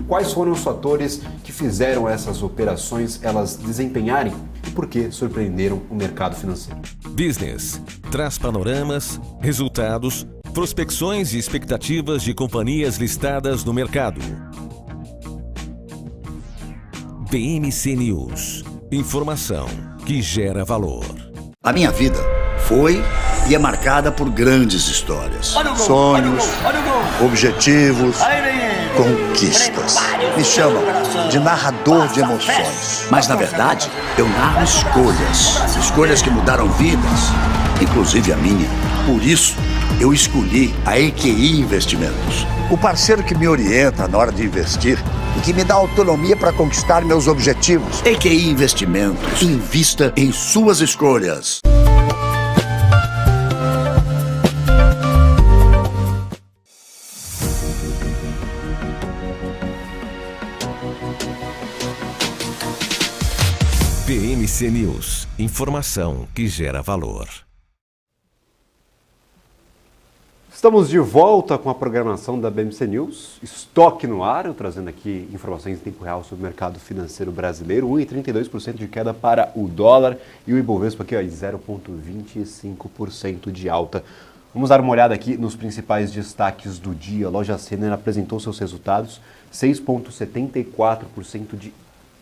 Quais foram os fatores que fizeram essas operações elas desempenharem e por que surpreenderam o mercado financeiro? Business traz panoramas, resultados, prospecções e expectativas de companhias listadas no mercado. BMC News. Informação que gera valor. A minha vida foi e é marcada por grandes histórias, sonhos, objetivos, conquistas. Me chamam de narrador de emoções. Mas, na verdade, eu narro escolhas que mudaram vidas, inclusive a minha. Por isso, eu escolhi a EQI Investimentos, o parceiro que me orienta na hora de investir e que me dá autonomia para conquistar meus objetivos. EQI Investimentos. Invista em suas escolhas. BMC News. Informação que gera valor. Estamos de volta com a programação da BMC News, estoque no ar, eu trazendo aqui informações em tempo real sobre o mercado financeiro brasileiro, 1,32% de queda para o dólar e o Ibovespa aqui, ó, 0,25% de alta. Vamos dar uma olhada aqui nos principais destaques do dia. A loja Renner apresentou seus resultados, 6,74% de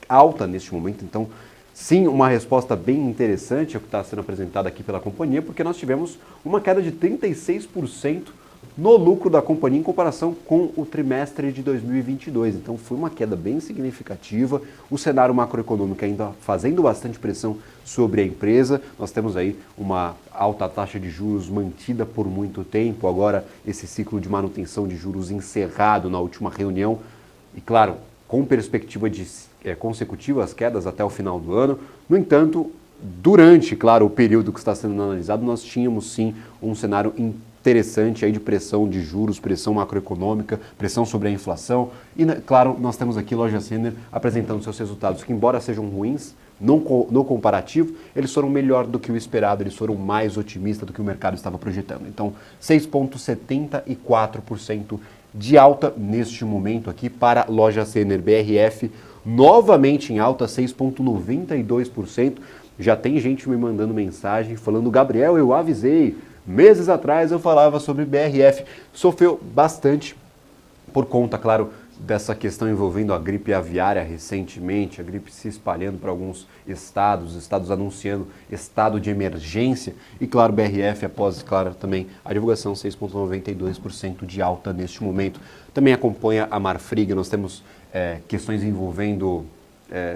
alta neste momento, então sim, uma resposta bem interessante ao que está sendo apresentado aqui pela companhia, porque nós tivemos uma queda de 36% no lucro da companhia em comparação com o trimestre de 2022. Então foi uma queda bem significativa, o cenário macroeconômico ainda fazendo bastante pressão sobre a empresa. Nós temos aí uma alta taxa de juros mantida por muito tempo, agora esse ciclo de manutenção de juros encerrado na última reunião e, claro, com perspectiva de consecutivas quedas até o final do ano. No entanto, durante, claro, o período que está sendo analisado, nós tínhamos sim um cenário interessante aí de pressão de juros, pressão macroeconômica, pressão sobre a inflação. E, claro, nós temos aqui Lojas Renner apresentando seus resultados, que embora sejam ruins, no comparativo, eles foram melhor do que o esperado, eles foram mais otimistas do que o mercado estava projetando. Então, 6,74% de alta neste momento aqui para Lojas Renner. BRF novamente em alta, 6,92%. Já tem gente me mandando mensagem falando: Gabriel, eu avisei, meses atrás eu falava sobre BRF. Sofreu bastante por conta, claro, dessa questão envolvendo a gripe aviária recentemente, a gripe se espalhando para alguns estados anunciando estado de emergência. E, claro, BRF após, claro, também a divulgação, 6,92% de alta neste momento. Também acompanha a Marfrig. Nós temos questões envolvendo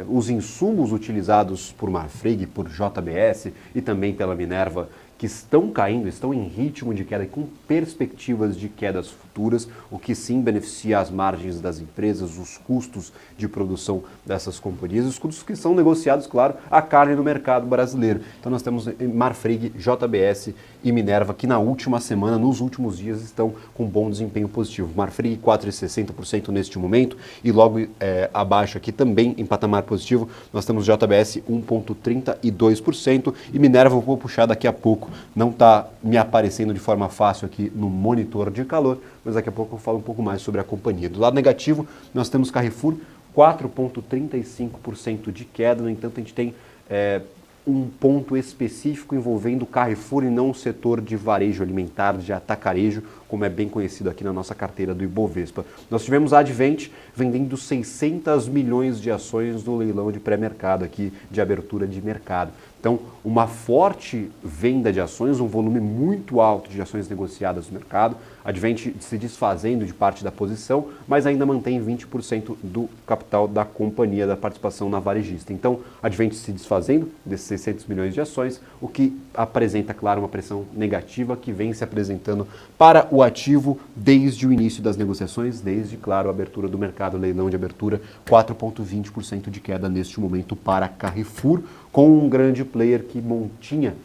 os insumos utilizados por Marfrig, por JBS e também pela Minerva, que estão caindo, estão em ritmo de queda e com perspectivas de quedas futuras, o que sim beneficia as margens das empresas, os custos de produção dessas companhias, os custos que são negociados, claro, a carne no mercado brasileiro. Então nós temos Marfrig, JBS e Minerva, que na última semana, nos últimos dias, estão com bom desempenho positivo. Marfrig 4,60% neste momento e logo abaixo aqui também em patamar positivo, nós temos JBS 1,32% e Minerva eu vou puxar daqui a pouco. Não está me aparecendo de forma fácil aqui no monitor de calor, mas daqui a pouco eu falo um pouco mais sobre a companhia. Do lado negativo, nós temos Carrefour, 4,35% de queda. No entanto, a gente tem um ponto específico envolvendo o Carrefour e não o setor de varejo alimentar, de atacarejo, como é bem conhecido aqui na nossa carteira do Ibovespa. Nós tivemos a Advent vendendo 600 milhões de ações no leilão de pré-mercado aqui, de abertura de mercado. Então, uma forte venda de ações, um volume muito alto de ações negociadas no mercado, Advent se desfazendo de parte da posição, mas ainda mantém 20% do capital da companhia, da participação na varejista. Então, Advent se desfazendo desses 600 milhões de ações, o que apresenta, claro, uma pressão negativa que vem se apresentando para o ativo desde o início das negociações, desde, claro, a abertura do mercado, leilão de abertura, 4,20% de queda neste momento para Carrefour, com um grande player que tinha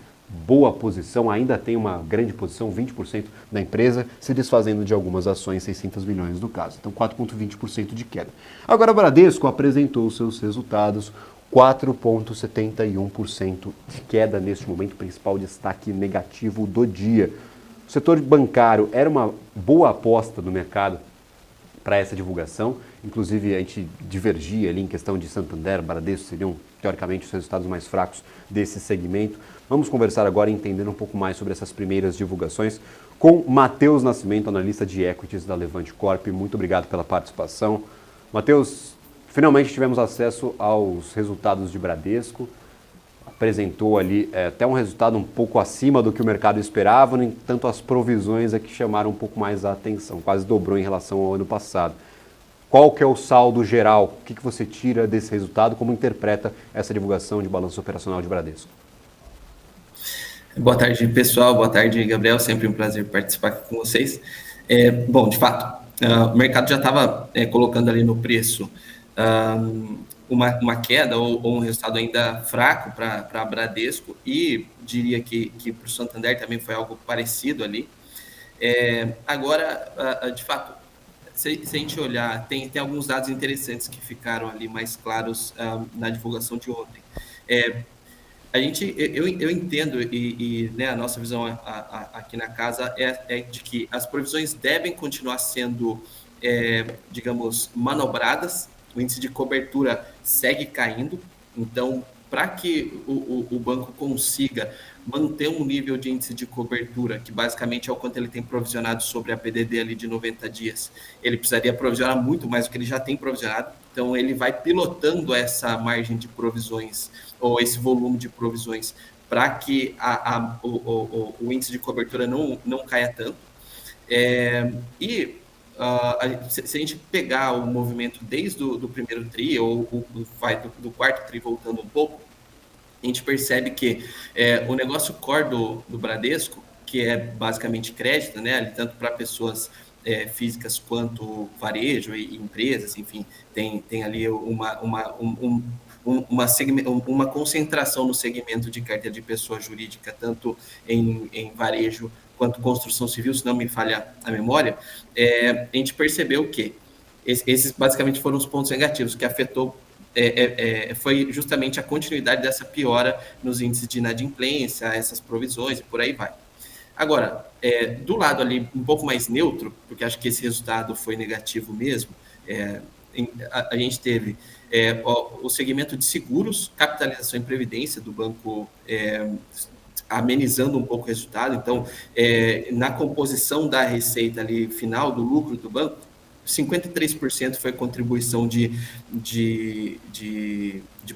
boa posição, ainda tem uma grande posição, 20% da empresa, se desfazendo de algumas ações, 600 milhões no caso. Então, 4,20% de queda. Agora, a Bradesco apresentou seus resultados, 4,71% de queda neste momento, principal destaque negativo do dia. O setor bancário era uma boa aposta do mercado para essa divulgação, inclusive a gente divergia ali em questão de Santander, Bradesco seriam teoricamente os resultados mais fracos desse segmento. Vamos conversar agora e entender um pouco mais sobre essas primeiras divulgações com Matheus Nascimento, analista de equities da Levante Corp. Muito obrigado pela participação. Matheus, finalmente tivemos acesso aos resultados de Bradesco. Apresentou ali até um resultado um pouco acima do que o mercado esperava, no entanto as provisões é que chamaram um pouco mais a atenção, quase dobrou em relação ao ano passado. Qual que é o saldo geral? O que você tira desse resultado? Como interpreta essa divulgação de balanço operacional de Bradesco? Boa tarde, pessoal. Boa tarde, Gabriel. Sempre um prazer participar aqui com vocês. Bom, de fato, o mercado já estava colocando ali no preço uma queda ou um resultado ainda fraco para Bradesco e diria que para o Santander também foi algo parecido ali. Agora, de fato, se a gente olhar, tem alguns dados interessantes que ficaram ali mais claros na divulgação de ontem. Eu entendo e né, a nossa visão aqui na casa é de que as provisões devem continuar sendo, digamos, manobradas. O índice de cobertura segue caindo, então, para que o banco consiga manter um nível de índice de cobertura, que basicamente é o quanto ele tem provisionado sobre a PDD ali de 90 dias, ele precisaria provisionar muito mais do que ele já tem provisionado, então ele vai pilotando essa margem de provisões, ou esse volume de provisões, para que o índice de cobertura não caia tanto. Se a gente pegar o movimento desde do primeiro TRI, ou do quarto TRI voltando um pouco, a gente percebe que o negócio core do Bradesco, que é basicamente crédito, né, tanto para pessoas físicas quanto varejo e empresas, enfim, tem ali uma concentração no segmento de carteira de pessoa jurídica, tanto em varejo quanto construção civil, se não me falha a memória, a gente percebeu que esses basicamente foram os pontos negativos que afetou, foi justamente a continuidade dessa piora nos índices de inadimplência, essas provisões e por aí vai. Agora, do lado ali um pouco mais neutro, porque acho que esse resultado foi negativo mesmo, a gente teve o segmento de seguros, capitalização e previdência do banco amenizando um pouco o resultado. Então, na composição da receita ali final, do lucro do banco, 53% foi contribuição de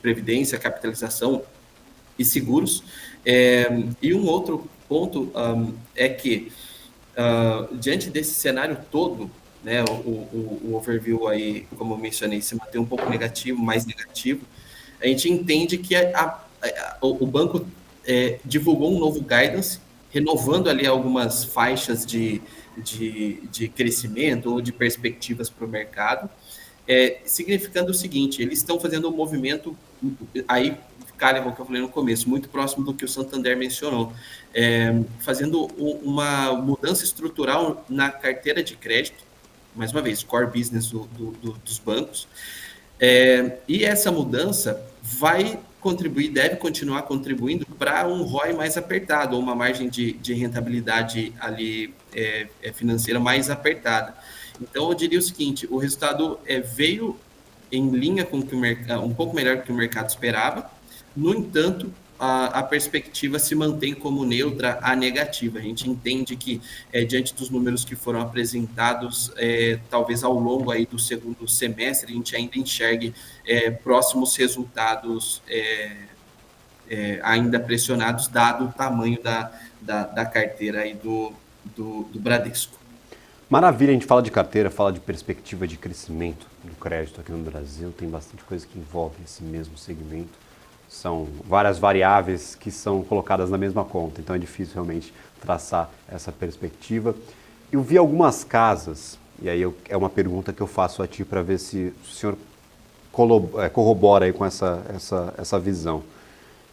previdência, capitalização e seguros. E um outro ponto é que, diante desse cenário todo, né, o overview aí, como eu mencionei, se mantém um pouco negativo, mais negativo, a gente entende que o banco divulgou um novo guidance, renovando ali algumas faixas de crescimento ou de perspectivas para o mercado, significando o seguinte: eles estão fazendo um movimento, aí, calha o que eu falei no começo, muito próximo do que o Santander mencionou, fazendo uma mudança estrutural na carteira de crédito, mais uma vez, core business dos bancos, e essa mudança vai contribuir, deve continuar contribuindo para um ROI mais apertado, ou uma margem de rentabilidade ali financeira mais apertada. Então, eu diria o seguinte: o resultado veio em linha com o que o mercado, um pouco melhor do que o mercado esperava. No entanto, a perspectiva se mantém como neutra a negativa. A gente entende que, diante dos números que foram apresentados, talvez ao longo aí do segundo semestre, a gente ainda enxergue próximos resultados ainda pressionados, dado o tamanho da carteira aí do Bradesco. Maravilha, a gente fala de carteira, fala de perspectiva de crescimento do crédito aqui no Brasil, tem bastante coisa que envolve esse mesmo segmento. São várias variáveis que são colocadas na mesma conta, então é difícil realmente traçar essa perspectiva. Eu vi algumas casas, e aí é uma pergunta que eu faço a ti para ver se o senhor corrobora aí com essa visão,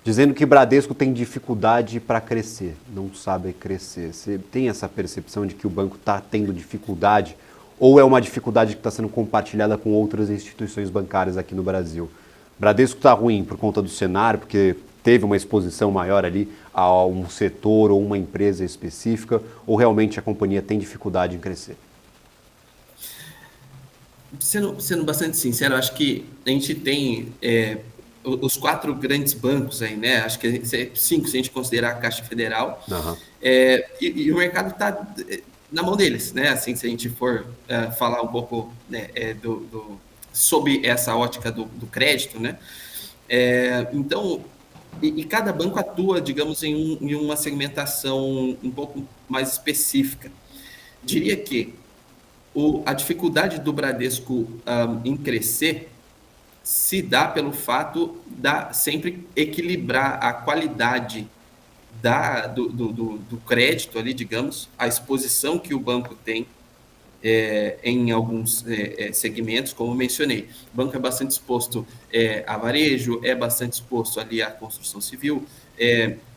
dizendo que Bradesco tem dificuldade para crescer, não sabe crescer. Você tem essa percepção de que o banco está tendo dificuldade, ou é uma dificuldade que está sendo compartilhada com outras instituições bancárias aqui no Brasil? Bradesco está ruim por conta do cenário, porque teve uma exposição maior ali a um setor ou uma empresa específica, ou realmente a companhia tem dificuldade em crescer? Sendo bastante sincero, acho que a gente tem os 4 grandes bancos aí, né? Acho que 5, se a gente considerar a Caixa Federal, e o mercado está na mão deles, né? Assim, se a gente for falar um pouco, né, sob essa ótica do crédito, né? Então, e cada banco atua, digamos, em uma segmentação um pouco mais específica. Diria que a dificuldade do Bradesco em crescer se dá pelo fato de sempre equilibrar a qualidade do crédito ali, digamos, a exposição que o banco tem em alguns segmentos, como mencionei. O banco é bastante exposto a varejo, é bastante exposto ali à construção civil,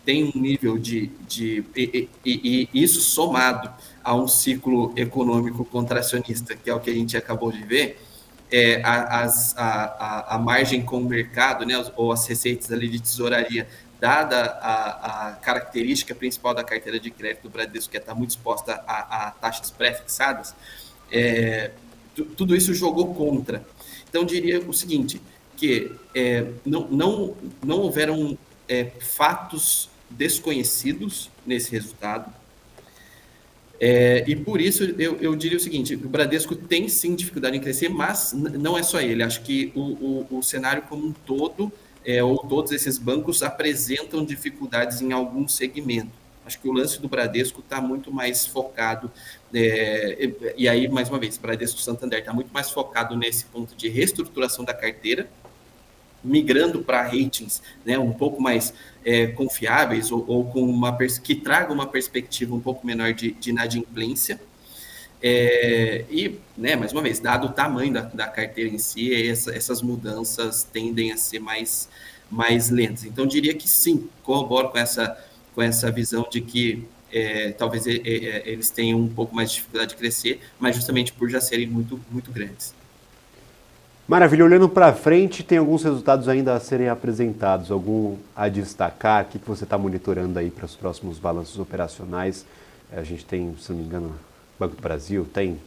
tem um nível e isso somado a um ciclo econômico contracionista, que é o que a gente acabou de ver, a margem com o mercado, né, ou as receitas ali de tesouraria, dada a característica principal da carteira de crédito do Bradesco, que está muito exposta a taxas pré-fixadas, tudo isso jogou contra. Então, diria o seguinte, que não houveram fatos desconhecidos nesse resultado, e por isso eu diria o seguinte: o Bradesco tem sim dificuldade em crescer, mas não é só ele. Acho que o cenário como um todo, ou todos esses bancos apresentam dificuldades em algum segmento. Acho que o lance do Bradesco está muito mais focado, e aí, mais uma vez, Bradesco Santander está muito mais focado nesse ponto de reestruturação da carteira, migrando para ratings, né, um pouco mais confiáveis, ou com que traga uma perspectiva um pouco menor de inadimplência. E, né, mais uma vez, dado o tamanho da carteira em si, essas mudanças tendem a ser mais lentas. Então, diria que sim, corroboro com essa visão de que talvez eles tenham um pouco mais de dificuldade de crescer, mas justamente por já serem muito, muito grandes. Maravilha, olhando para frente, tem alguns resultados ainda a serem apresentados, algum a destacar? O que você está monitorando aí para os próximos balanços operacionais? A gente tem, se não me engano, Banco do Brasil, tem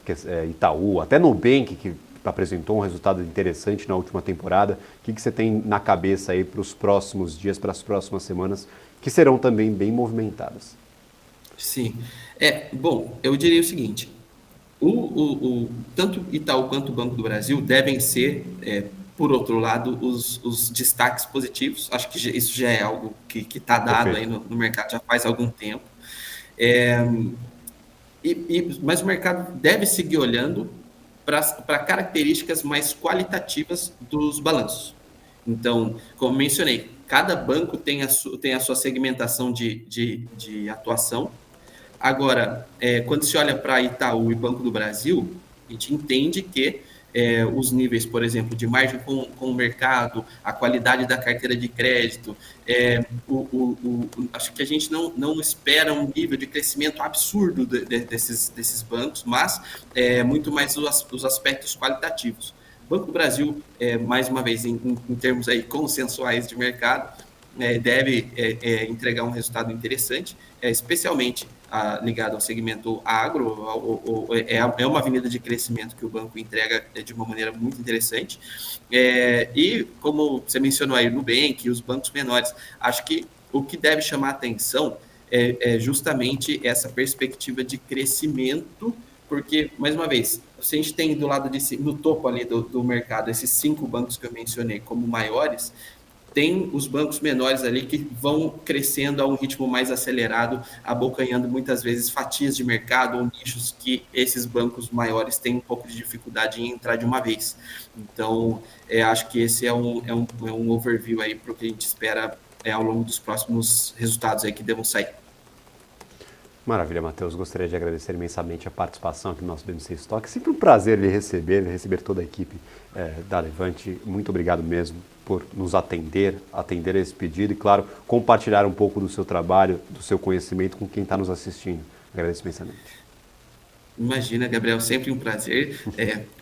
Itaú, até Nubank, que apresentou um resultado interessante na última temporada. O que você tem na cabeça aí para os próximos dias, para as próximas semanas, que serão também bem movimentadas? Sim. Bom, eu diria o seguinte, tanto Itaú quanto o Banco do Brasil devem ser, por outro lado, os destaques positivos. Acho que isso já é algo que está dado aí no mercado já faz algum tempo. Mas o mercado deve seguir olhando para características mais qualitativas dos balanços. Então, como mencionei, cada banco tem a sua segmentação de atuação. Agora, quando se olha para Itaú e Banco do Brasil, a gente entende que os níveis, por exemplo, de margem com o mercado, a qualidade da carteira de crédito, acho que a gente não espera um nível de crescimento absurdo desses bancos, mas muito mais os aspectos qualitativos. O Banco do Brasil, mais uma vez, em termos aí consensuais de mercado, deve entregar um resultado interessante, especialmente ligado ao segmento agro. É uma avenida de crescimento que o banco entrega de uma maneira muito interessante. E, como você mencionou aí, o Nubank e os bancos menores, acho que o que deve chamar a atenção é justamente essa perspectiva de crescimento, porque, mais uma vez, se a gente tem do lado no topo ali do mercado, esses 5 bancos que eu mencionei como maiores, tem os bancos menores ali que vão crescendo a um ritmo mais acelerado, abocanhando muitas vezes fatias de mercado ou nichos que esses bancos maiores têm um pouco de dificuldade em entrar de uma vez. Então, acho que esse é um overview aí para o que a gente espera ao longo dos próximos resultados aí que devam sair. Maravilha, Matheus. Gostaria de agradecer imensamente a participação aqui no nosso BMC Stock. Sempre um prazer lhe receber toda a equipe da Levante. Muito obrigado mesmo por nos atender a esse pedido e, claro, compartilhar um pouco do seu trabalho, do seu conhecimento com quem está nos assistindo. Agradeço imensamente. Imagina, Gabriel, sempre um prazer.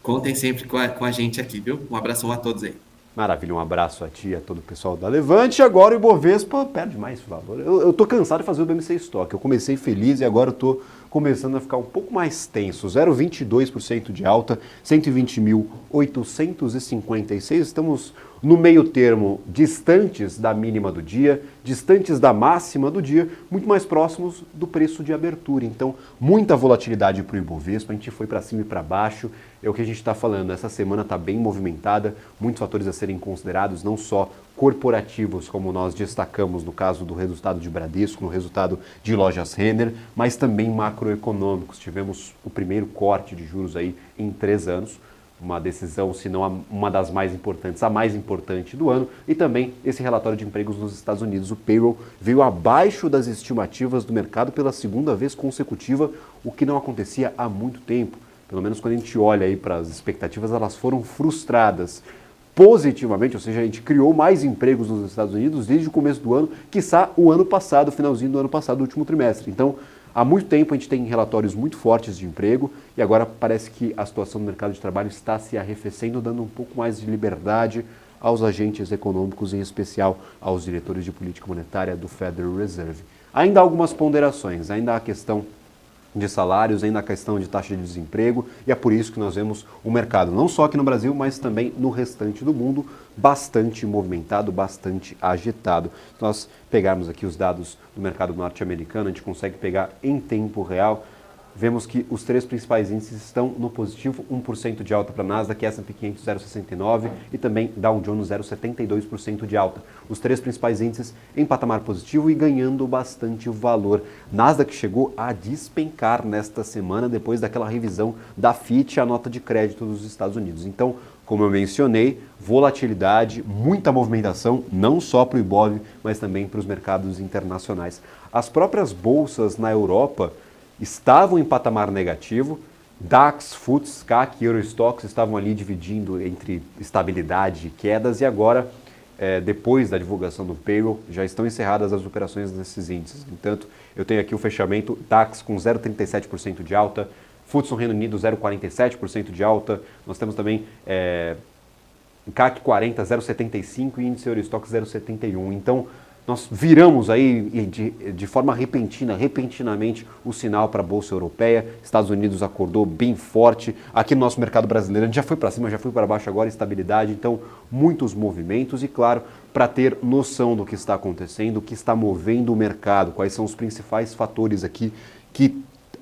Contem sempre com a gente aqui, viu? Um abração a todos aí. Maravilha, um abraço a ti e a todo o pessoal da Levante. Agora o Ibovespa perde mais valor. Eu estou cansado de fazer o BMC Stock. Eu comecei feliz e agora estou começando a ficar um pouco mais tenso. 0,22% de alta, 120.856. Estamos no meio termo, distantes da mínima do dia, distantes da máxima do dia, muito mais próximos do preço de abertura. Então, muita volatilidade para o Ibovespa, a gente foi para cima e para baixo, é o que a gente está falando. Essa semana está bem movimentada, muitos fatores a serem considerados, não só corporativos, como nós destacamos no caso do resultado de Bradesco, no resultado de Lojas Renner, mas também macroeconômicos. Tivemos o primeiro corte de juros aí em 3 anos, uma decisão, se não uma das mais importantes, a mais importante do ano, e também esse relatório de empregos nos Estados Unidos. O payroll veio abaixo das estimativas do mercado pela segunda vez consecutiva, o que não acontecia há muito tempo. Pelo menos quando a gente olha aí para as expectativas, elas foram frustradas positivamente, ou seja, a gente criou mais empregos nos Estados Unidos desde o começo do ano, quiçá o ano passado, finalzinho do ano passado, o último trimestre. Então, há muito tempo a gente tem relatórios muito fortes de emprego e agora parece que a situação do mercado de trabalho está se arrefecendo, dando um pouco mais de liberdade aos agentes econômicos, em especial aos diretores de política monetária do Federal Reserve. Ainda há algumas ponderações, ainda há a questão de salários, ainda a questão de taxa de desemprego, e é por isso que nós vemos o mercado, não só aqui no Brasil, mas também no restante do mundo, bastante movimentado, bastante agitado. Se nós pegarmos aqui os dados do mercado norte-americano, a gente consegue pegar em tempo real, vemos que os 3 principais índices estão no positivo, 1% de alta para a Nasdaq, S&P 500 0,69% e também Dow Jones 0,72% de alta. Os 3 principais índices em patamar positivo e ganhando bastante valor. Nasdaq chegou a despencar nesta semana depois daquela revisão da Fitch, a nota de crédito dos Estados Unidos. Então, como eu mencionei, volatilidade, muita movimentação, não só para o Ibov, mas também para os mercados internacionais. As próprias bolsas na Europa estavam em patamar negativo, DAX, FTSE, CAC e Eurostoxx estavam ali dividindo entre estabilidade e quedas, e agora depois da divulgação do payroll, já estão encerradas as operações nesses índices. No entanto, eu tenho aqui o fechamento DAX com 0,37% de alta, FTSE Reino Unido 0,47% de alta, nós temos também CAC 40 0,75 e índice Eurostoxx 0,71. Então, nós viramos aí de forma repentinamente o sinal para a Bolsa Europeia. Estados Unidos acordou bem forte. Aqui no nosso mercado brasileiro, a gente já foi para cima, já foi para baixo, agora estabilidade. Então, muitos movimentos e, claro, para ter noção do que está acontecendo, o que está movendo o mercado, quais são os principais fatores aqui que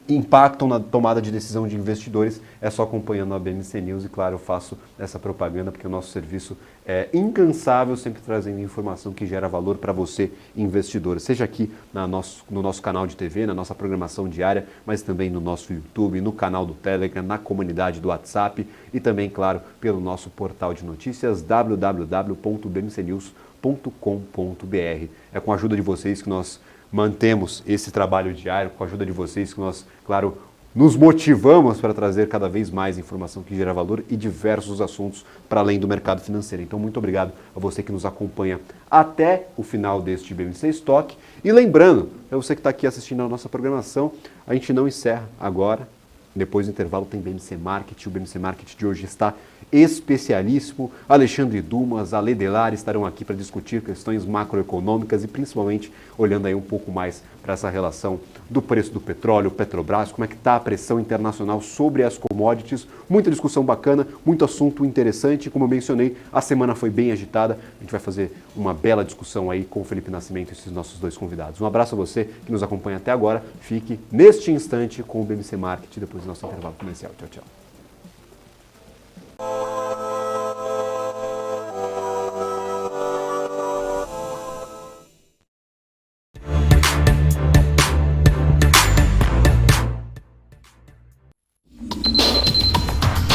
impactam na tomada de decisão de investidores, é só acompanhando a BMC News. E claro, eu faço essa propaganda porque o nosso serviço é incansável, sempre trazendo informação que gera valor para você, investidor, seja aqui no nosso canal de TV, na nossa programação diária, mas também no nosso YouTube, no canal do Telegram, na comunidade do WhatsApp e também, claro, pelo nosso portal de notícias www.bmcnews.com.br. É com a ajuda de vocês que nós mantemos esse trabalho diário, com a ajuda de vocês que nós, claro, nos motivamos para trazer cada vez mais informação que gera valor e diversos assuntos para além do mercado financeiro. Então, muito obrigado a você que nos acompanha até o final deste BMC Stock. E lembrando, para você que está aqui assistindo a nossa programação, a gente não encerra agora. Depois do intervalo tem BMC Market. O BMC Market de hoje está especialíssimo. Alexandre Dumas, Ale Delari estarão aqui para discutir questões macroeconômicas e principalmente olhando aí um pouco mais para essa relação do preço do petróleo, Petrobras, como é que está a pressão internacional sobre as commodities. Muita discussão bacana, muito assunto interessante. Como eu mencionei, a semana foi bem agitada. A gente vai fazer uma bela discussão aí com o Felipe Nascimento e esses nossos dois convidados. Um abraço a você que nos acompanha até agora. Fique neste instante com o BMC Market depois do nosso intervalo comercial. Tchau, tchau.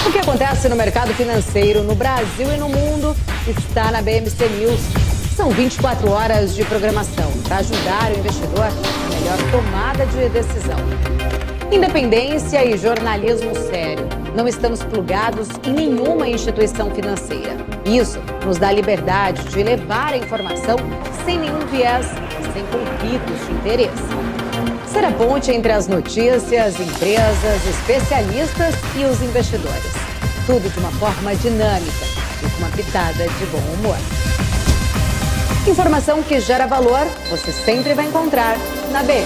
O que acontece no mercado financeiro no Brasil e no mundo está na BMC News. São 24 horas de programação para ajudar o investidor na melhor tomada de decisão. Independência e jornalismo sério. Não estamos plugados em nenhuma instituição financeira. Isso nos dá liberdade de levar a informação sem nenhum viés, sem conflitos de interesse. Ser a ponte entre as notícias, empresas, especialistas e os investidores. Tudo de uma forma dinâmica e com uma pitada de bom humor. Informação que gera valor, você sempre vai encontrar na BMC.